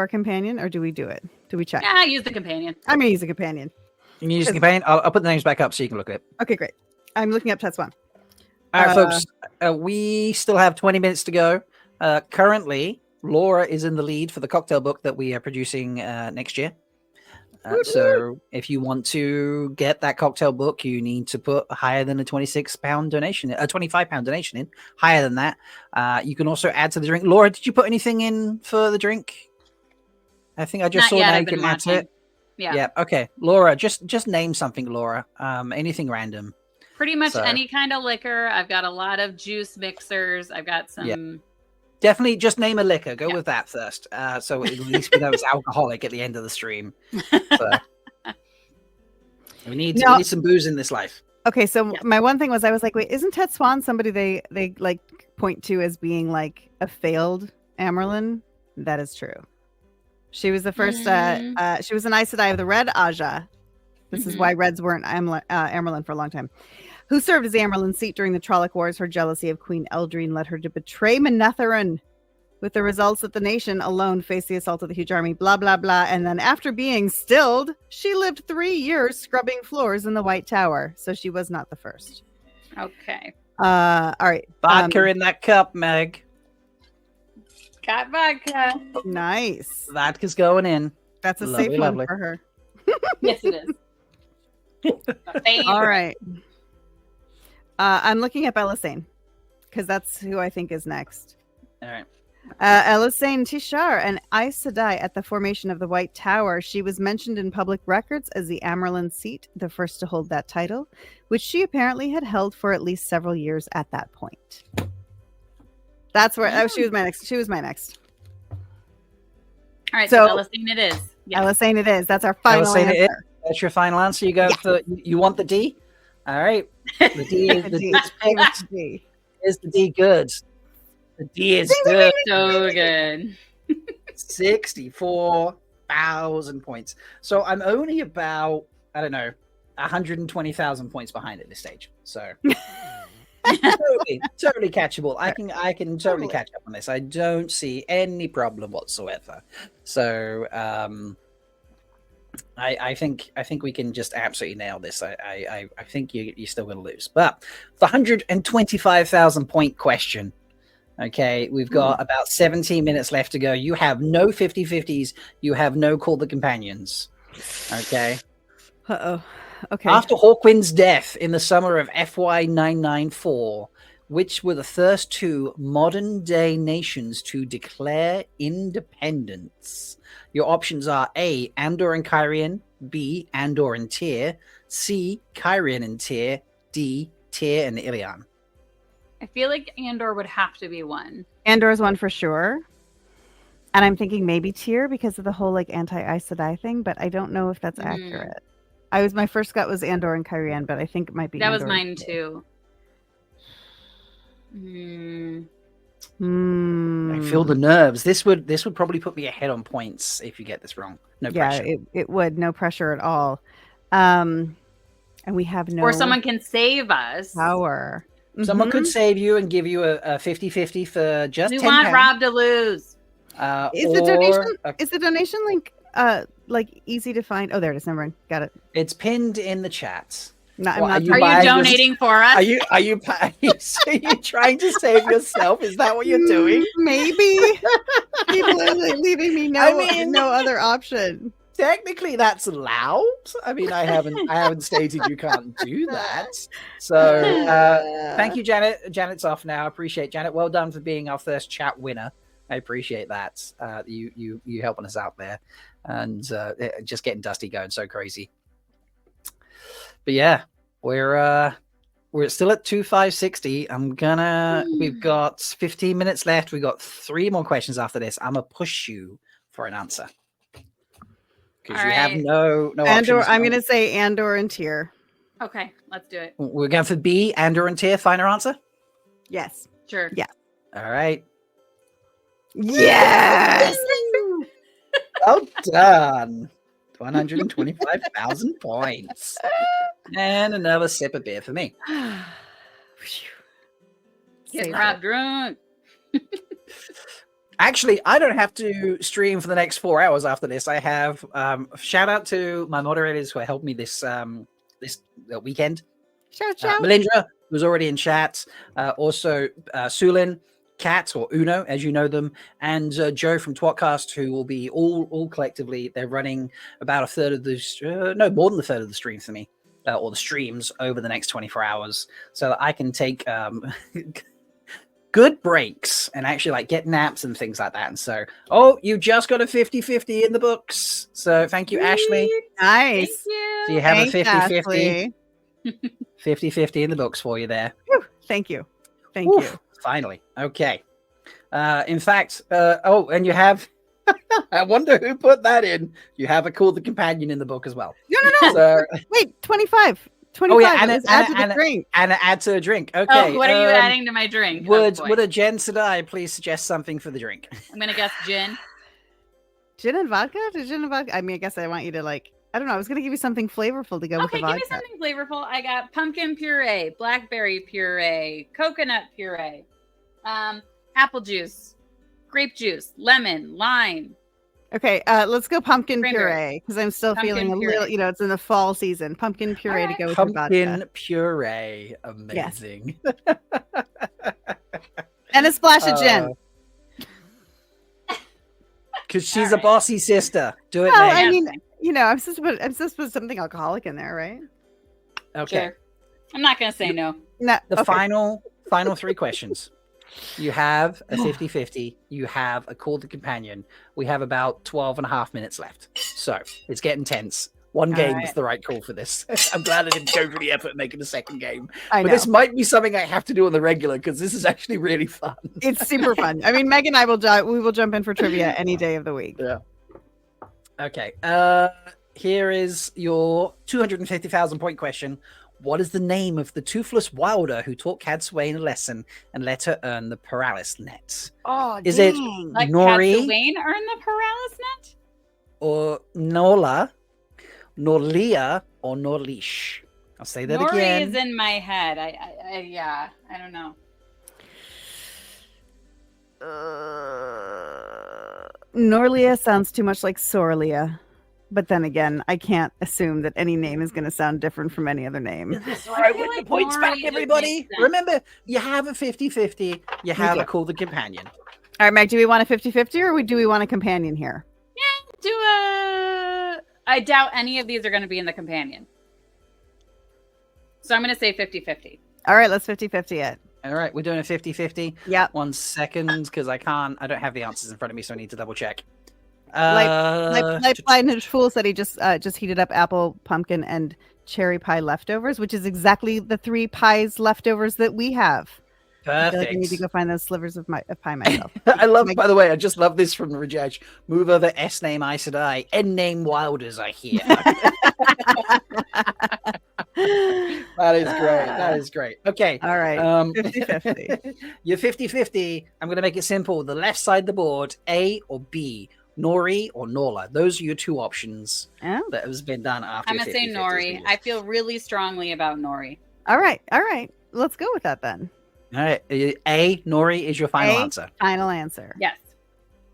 companion, or do we do it? Do we check? Yeah, use the companion. I'm gonna use the companion. You can use the companion. I'll put the names back up so you can look at it. Okay, great. I'm looking up Tetsuan. All right, folks. We still have 20 minutes to go. Currently, Laura is in the lead for the cocktail book that we are producing next year. So if you want to get that cocktail book, you need to put higher than a £26 donation, a £25 donation in. Higher than that, you can also add to the drink. Laura, did you put anything in for the drink? I think I just saw now you can add to it. Yeah. Okay, Laura, just name something, Laura. Anything random. Pretty much any kind of liquor. I've got a lot of juice mixers. I've got some. Yeah. Definitely just name a liquor. Go with that first. So at least we know it's alcoholic at the end of the stream. So we need some booze in this life. Okay, so my one thing was I was like, wait, isn't Tetsuan somebody they like point to as being like a failed Amerlin? That is true. She was the first she was an Aes Sedai of the Red Ajah. This is why Reds weren't Amerlin for a long time. Who served as the Amerlin seat during the Trolloc Wars. Her jealousy of Queen Eldrine led her to betray Manetheren, with the results that the nation alone faced the assault of the huge army, blah, blah, blah. And then after being stilled, she lived 3 years scrubbing floors in the White Tower. So she was not the first. Okay. All right. Vodka in that cup, Meg. Got vodka. Nice. Vodka's going in. That's a safe one for her. Yes, it is. All right. I'm looking up Elisane because that's who I think is next. All right. Elisane Tishar, an Aes Sedai at the formation of the White Tower. She was mentioned in public records as the Amerlin seat, the first to hold that title, which she apparently had held for at least several years at that point. That's where she was my next. She was my next. All right, so Elisane it is. Yeah. Elisane it is. That's our final answer. That's your final answer. You go for you want the D? All right. The D is the D. Is the D good? The D is good. So good. 64,000 points. So I'm only about, I don't know, 120,000 points behind at this stage. So totally catchable. I can totally catch up on this. I don't see any problem whatsoever. So I think we can just absolutely nail this. I think you're still going to lose. But the 125,000 point question. Okay, we've got about 17 minutes left to go. You have no 50-50s. You have no Call the Companions. Okay. Uh-oh. Okay. After Hawkwind's death in the summer of FY 994, which were the first two modern-day nations to declare independence? Your options are A, Andor and Kyrian, B, Andor and Tyr, C, Kyrian and Tyr, D, Tyr and Ilion. I feel like Andor would have to be one. Andor is one for sure. And I'm thinking maybe Tyr because of the whole like anti-Aes Sedai thing, but I don't know if that's accurate. My first gut was Andor and Kyrian, but I think it might be that Andor was mine too. I Feel the nerves. This would probably put me ahead on points if you get this wrong. No pressure. It would. No pressure at all. And we have no. Or someone can save us. Power. Someone could save you and give you a 50-50 for just We £10. want Rob to lose. Is the donation link like easy to find? Oh, there it is. Never mind. Got it. It's pinned in the chat. No, I'm What, not. Are you donating for us? Are you so you're trying to save yourself? Is that what you're doing? Maybe. People are like, leaving me no other option. Technically, that's allowed. I mean, I haven't stated you can't do that. So, thank you, Janet. Janet's off now. I appreciate Janet. Well done for being our first chat winner. I appreciate that. You helping us out there, and just getting Dusty going so crazy. But yeah, we're still at 2560. We've got 15 minutes left. We've got 3 more questions after this. I'm gonna push you for an answer. Because you have no Andor, options. I'm going to say Andor and Tyr. Okay, let's do it. We're going for B, Andor and Tyr. Final answer? Yes. Sure. Yeah. All right. Yes. Well done. 125,000 points. And another sip of beer for me. Get Rob drunk. Actually, I don't have to stream for the next 4 hours after this. I have shout out to my moderators who helped me this weekend. Shout. Melindra, who's already in chat. Also, Sulin, Kat, or Uno, as you know them, and Joe from Twatcast, who will be all collectively. They're running about a third of the more than a third of the stream for me, or the streams over the next 24 hours, so that I can take good breaks and actually like get naps and things like that. And so, you just got a 50-50 in the books. So thank you, Ashley. Nice. Thank you. So you have Thanks, a 50-50. Ashley. 50-50 in the books for you there. Whew. Thank you. Thank Oof, you. Finally. Okay. In fact, and you have, I wonder who put that in. You have a Call the Companion in the book as well. No. So, Wait, 25. 25. Oh, yeah, add to the drink. And add to a drink. Okay. What are you adding to my drink? Would a Jen Sedai please suggest something for the drink? I'm going to guess gin. Gin and vodka? Gin and vodka? I mean, I guess I want you to like, I don't know. I was going to give you something flavorful to go with the vodka. Okay, give me something flavorful. I got pumpkin puree, blackberry puree, coconut puree, apple juice, grape juice, lemon, lime. Okay, let's go pumpkin Cranberry. puree because I'm still Pumpkin feeling a puree. little, it's in the fall season. Pumpkin puree to go with your Pumpkin vodka. puree. Amazing. And a splash of gin. Because she's a bossy sister. Do it, Well, Meg. I mean, I'm supposed to put something alcoholic in there, right? Okay. Sure. I'm not going to say no. No, The okay. final 3 questions. You have a 50-50. You have a Call the Companion. We have about 12 and a half minutes left. So it's getting tense. One game is the right call for this. I'm glad I didn't go through the effort of making a second game. I But know. this might be something I have to do on the regular because this is actually really fun. It's super fun. I mean, Meg and I will jump in for trivia any day of the week. Yeah. Okay. Here is your 250,000 point question. What is the name of the toothless wilder who taught Cadsuane a lesson and let her earn the paralysis net? Oh, Is it Like Nori Wayne earned the paralysis net? or Nola, Norlia, or Norlish? I'll say that Nori again. is in my head. I don't know. Norlia sounds too much like Sorlia. But then again, I can't assume that any name is going to sound different from any other name. Is this all right with the points Nori back, just everybody? makes sense. Remember, you have a 50-50. You have do. a Call the Companion. All right, Meg, do we want a 50-50 or do we want a companion here? I doubt any of these are going to be in the companion. So I'm going to say 50-50. All right, let's 50-50 it. All right, we're doing a 50-50. Yep. 1 second, because I don't have the answers in front of me, so I need to double check. Like Blind Fool said he just heated up apple, pumpkin, and cherry pie leftovers, which is exactly the 3 pies leftovers that we have. I feel like I need to Perfect. go find those slivers of pie myself. I love, by the way, I just love this from Rajesh. Move over S name Aes Sedai. N name Wilders are here. That is great. That is great. Okay. All right. 50-50. You're 50-50. I'm going to make it simple. The left side of the board, A or B, Nori or Norla. Those are your two options Oh. that has been done after. I'm gonna say 50-50 Nori. is I feel really strongly about Nori. All right. All right. Let's go with that then. All right. A, Nori is your final A, answer. Final answer. Yes.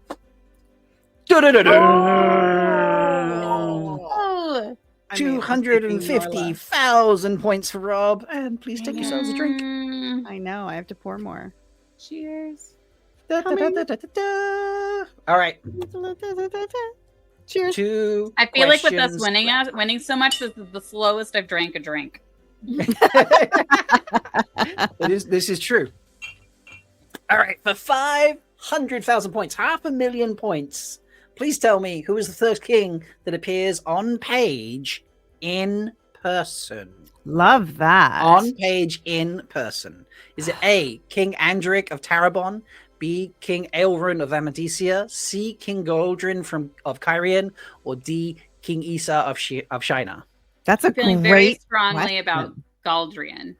Oh. I mean, I'm picking Norla. 250,000 points for Rob. And please take yourselves a drink. I know. I have to pour more. Cheers. Da, da, da, da, da, da, da. All right. Cheers. Two. I feel like with us questions winning so much, this is the slowest I've drank a drink. This is true. All right, for 500,000 points, 500,000 points. Please tell me who is the third king that appears on page in person. Love that. On page in person. Is it A, King Andric of Tarabon, B, King Aelrun of Amadisia, C, King Goldrin of Kyrian, or D, King Isa of Shinar? That's a I'm feeling great very strongly question. about Galdrian.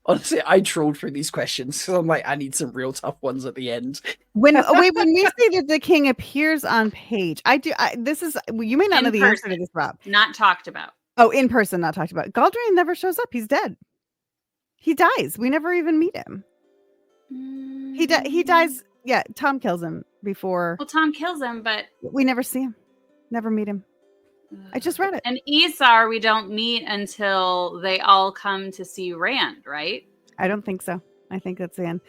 Honestly, I trolled through these questions, so I'm like, I need some real tough ones at the end. When we say that the king appears on page, this is, you may not In know the answer to person. this, Rob. Not talked about. Oh, in person, not talked about. Galdrian never shows up. He's dead. He dies. We never even meet him. He dies. Yeah, Tom kills him before. Well, Tom kills him, but We never see him. Never meet him. I just read it. And Isar we don't meet until they all come to see Rand, right? I don't think so. I think that's the end.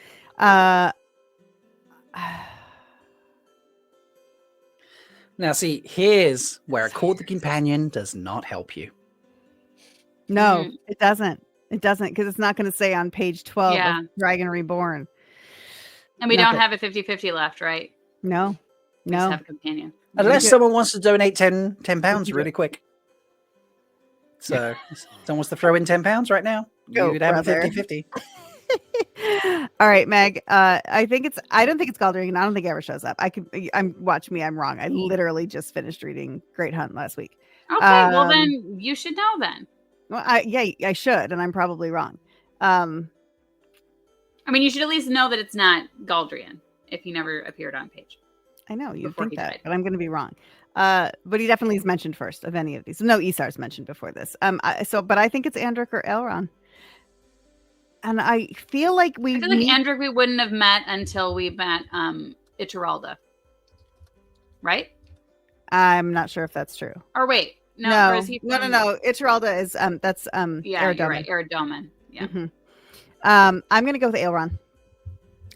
Now, see, here's where a Call the Companion does not help you. No, it doesn't. It doesn't, because it's not going to say on page 12 Yeah. of Dragon Reborn. And we Nothing. don't have a 50-50 left, right? No. We just No. have a companion. Unless someone wants to donate 10 pounds really quick. So, someone wants to throw in 10 pounds right now? Go, You would have brother. a 50-50. All right, Meg. I don't think it's Galdrian, and I don't think it ever shows up. Watch me, I'm wrong. I literally just finished reading Great Hunt last week. Okay, well Um, then you should know then. Well, I should, and I'm probably wrong. I mean, you should at least know that it's not Galdrian if he never appeared on page. I know you Before think he that, died. but I'm going to be wrong. But he definitely is mentioned first of any of these. No, Isar's mentioned before this. But I think it's Andric or Elrond. And I feel like I feel like Andric we wouldn't have met until we met Ituralda. Right? I'm not sure if that's true. Or wait, no, or No, is he no. from- Ituralda is that's Yeah, you're Eredomin. right. Eridomin. Yeah. Mhm. I'm gonna go with Aelron.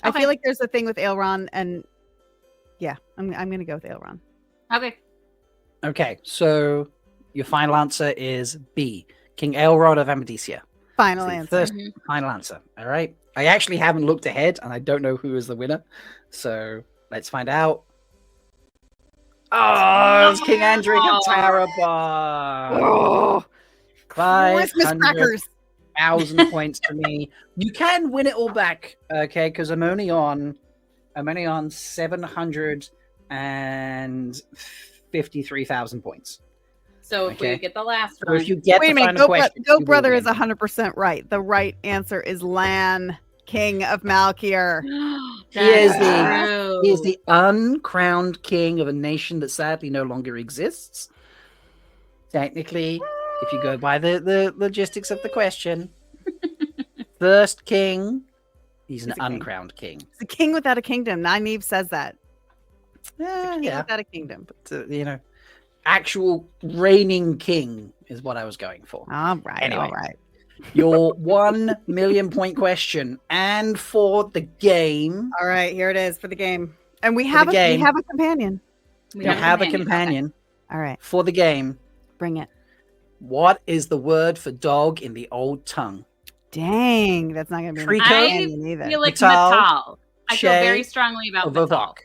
I Okay. feel like there's a thing with Aelron, and yeah, I'm gonna go with Aelron. Okay. Okay, so your final answer is B, King Elrond of Amadisia. Final The answer. first Mhm. final answer. All right. I actually haven't looked ahead, and I don't know who is the winner. So let's find out. Oh, it's King Andric of Tarabon. Oh, Christmas 500,000 crackers. points for me. You can win it all back, okay? Because I'm only on 753,000 points. So if Okay. we get the last So one, if you get Wait a the minute. final question, Go you will brother is win. 100% right. The right answer is Lan, King of Malkier. is That's He is true. the uncrowned king of a nation that sadly no longer exists. Technically, if you go by the logistics of the question, first king, he's an He's a king. uncrowned king. It's a king without a kingdom. Nynaeve says that. King Yeah, without a kingdom. but actual reigning king is what I was going for. All right. Anyway. All right. Your 1 million point question, and for the game, All right. Here it is for the game. And we For have the a game. companion. We you have a Okay. companion. All right. For the game, Bring it. what is the word for dog in the old tongue? Dang. That's not going to be Trico? a companion either. I feel like Matal, Matal. I feel Shay, very strongly about Or Matal. Vovok?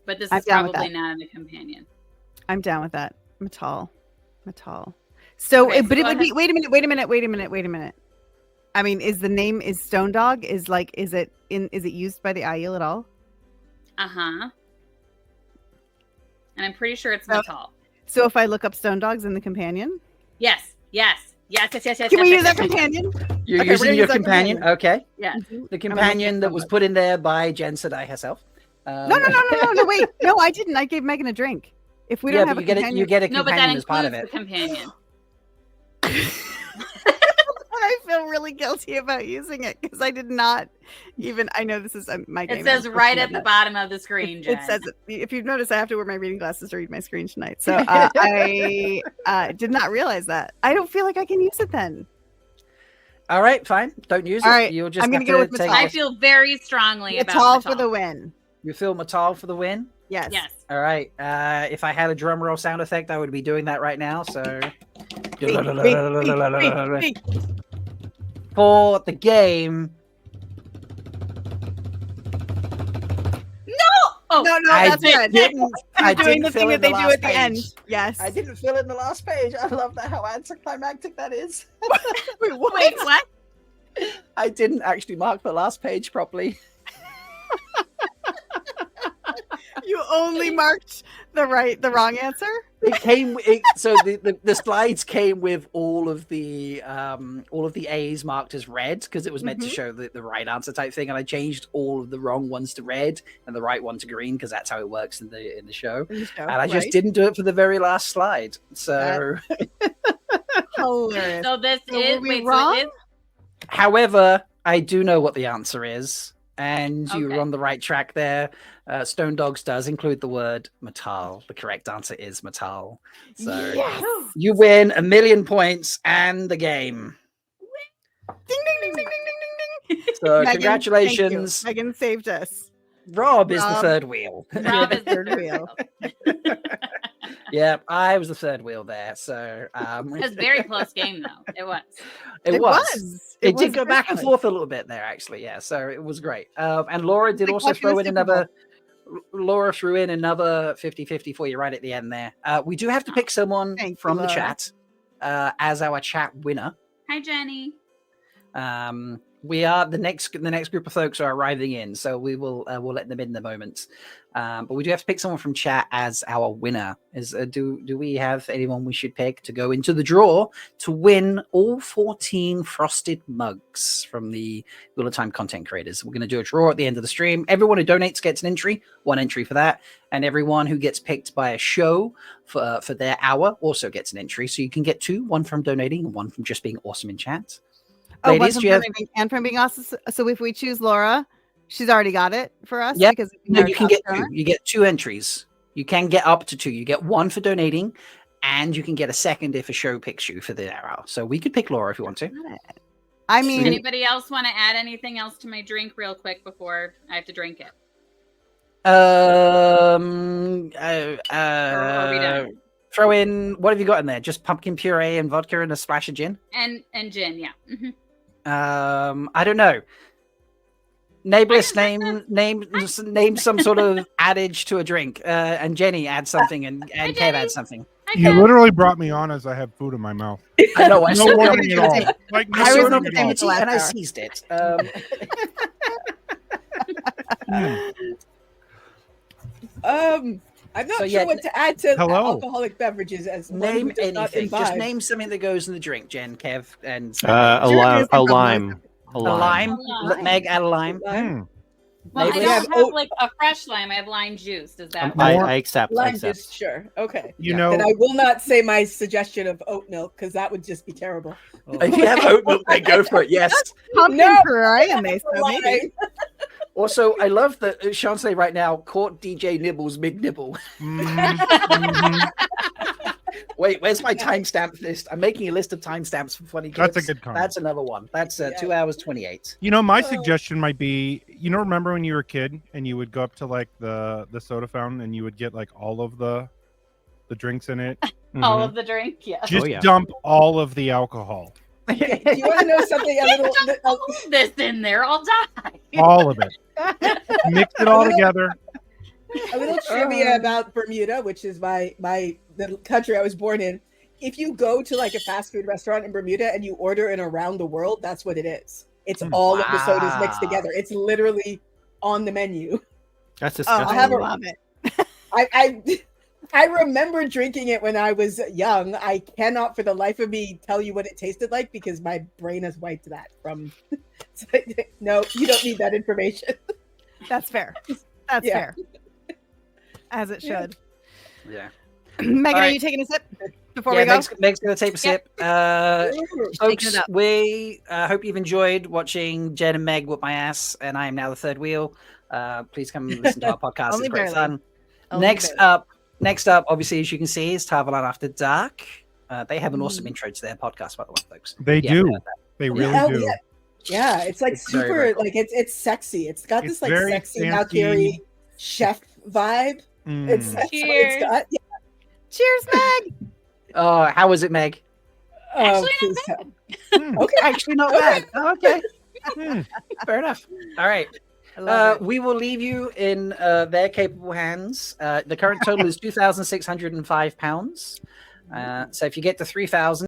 But this I'm is down with probably that. not a companion. I'm down with that. Matal. So, Okay, but so it go would be. Wait a minute. I mean, is the name Stone Dog? Is it used by the Aiel at all? Uh-huh. And I'm pretty sure it's So- Matal. So if I look up Stone Dogs in the companion, Yes. can we use that companion? You're Okay, we're using gonna your use that companion. Okay. Yeah. The companion that was put in there by Jenn Sedai herself. No, wait. No, I didn't. I gave Megan a drink. If we don't have a companion, you get a No, but that companion as part includes of the it. companion. I feel really guilty about using it because I did not even. I know this is my game. It says right at the bottom of the screen, Jen. It says it. If you've noticed, I have to wear my reading glasses to read my screen tonight. So I did not realize that. I don't feel like I can use it then. All right, fine. Don't use it. All right, You'll just I'm gonna have go to with take Matal. I feel very strongly about Matal Matal. for the win. You feel Matal for the win? Yes. Yes. All right. If I had a drum roll sound effect, I would be doing that right now. So Wait. for the game, Oh, No, I that's red. didn't. I You're doing didn't the fill thing in that the they do last at the end. page. Yes. I didn't fill in the last page. I love that how anticlimactic that is. Wait, what? wait, what? I didn't actually mark the last page properly. You only marked the wrong answer? So the slides came with all of the A's marked as red because it was meant to show the right answer type thing, and I changed all of the wrong ones to red and the right one to green because that's how it works in the show. And I just didn't do it for the very last slide. So Hilarious. So this So is were we wait, wrong? so it is however, I do know what the answer is, and you Okay. were on the right track there. Stone Dogs does include the word Matal. The correct answer is Matal. So Yes. you win 1,000,000 points and the game. Ding ding ding ding ding ding ding. So Megan, congratulations. thank you. Megan saved us. Rob is the Rob. third wheel. Rob is the Third third wheel. wheel. Yeah, I was the third wheel there. So It was a very close game, though. It was. it was. It did was go back and very forth a little bit there, actually. Yeah, so it was great. And Laura did Like also watching throw the in Super Bowl. another. Laura threw in another 50-50 for you right at the end there. We do have to pick someone Thank you, from the Laura. chat as our chat winner. Hi, Jenny. We are the next group of folks are arriving in, so we will we'll let them in a moment. But we do have to pick someone from chat as our winner. Do we have anyone we should pick to go into the draw to win all 14 frosted mugs from the Wheel of Time content creators? We're going to do a draw at the end of the stream. Everyone who donates gets an entry, one entry for that, and everyone who gets picked by a show for their hour also gets an entry. So you can get two, one from donating and one from just being awesome in chat. Ladies, do you have... and from being awesome. So if we choose Laura, she's already got it for us. Yeah. Because we No, already you can asked get her. two. You get two entries. You can get up to two. You get one for donating, and you can get a second if a show picks you for the hour. So we could pick Laura if you want to. I mean, Anybody else want to add anything else to my drink real quick before I have to drink it? Are we done? Throw in, what have you got in there? Just pumpkin puree and vodka and a splash of gin? And gin, yeah. I don't know. Neighborless name some sort of adage to a drink. And Jenny adds something and Kev Jenny. adds something. You literally brought me on as I had food in my mouth. I know. I saw No it warning at all. Like no I saw an warning at all. opportunity and I seized it. I'm not So, sure yeah, what to add to Hello. alcoholic beverages as one Name who does not anything. Just imbibe. name something that goes in the drink, Jen, Kev, and A lime. a lime. lime. Meg, add a lime. Mm. Well, I Neighbors? don't have have oat- like a fresh lime. I have lime juice. Does that I- work? I accept. I Lime accept. juice, sure. Okay. You Yeah. know, Then I will not say my suggestion of oat milk because that would just be terrible. If you have oat milk, then go for it. Yes. pumpkin No. puree and they so maybe. Lime. Also, I love that Chancellor right now caught DJ Nibbles mid nibble. mhm. Wait, where's my timestamp list? I'm making a list of timestamps for funny clips. That's a good comment. That's another one. That's 2 hours 28. You know, my suggestion might be, remember when you were a kid and you would go up to like the soda fountain and you would get like all of the drinks in it? All Mhm. of the drink, yeah. Just yeah. dump all of the alcohol. Do you want to know something a little? Put this in there, I'll die. All of it. Mix it all together. A little trivia about Bermuda, which is the country I was born in. If you go to like a fast food restaurant in Bermuda and you order an around the world, that's what it is. It's all of the sodas mixed Wow. together. It's literally on the menu. That's Oh, disgusting. have a- love it. I I remember drinking it when I was young. I cannot for the life of me tell you what it tasted like because my brain has wiped that from. No, you don't need that information. That's fair. That's fair. As it should. Yeah. Megan, are right. you taking a sip before we go? Meg's going to take a sip. Taking Folks, it up. we hope you've enjoyed watching Jen and Meg whoop my ass, and I am now the third wheel. Please come and listen to our podcast. Only It's great barely. fun. Only Next up, obviously, as you can see, is Tarvalon After Dark. They have an awesome intro to their podcast, by the way, folks. They Yeah, do. They really Oh, do. Yeah, it's like It's very, super, very cool. like it's sexy. It's got It's this like very sexy fancy. Valkyrie chef vibe. It's that's what Cheers. it's got. Yeah. Cheers, Meg. Oh, how was it, Meg? Actually, please not tell. Okay. Actually, not bad. Oh, okay. Fair enough. All right. I love it. We will leave you in their capable hands. The current total is £2,605. So if you get to 3,000,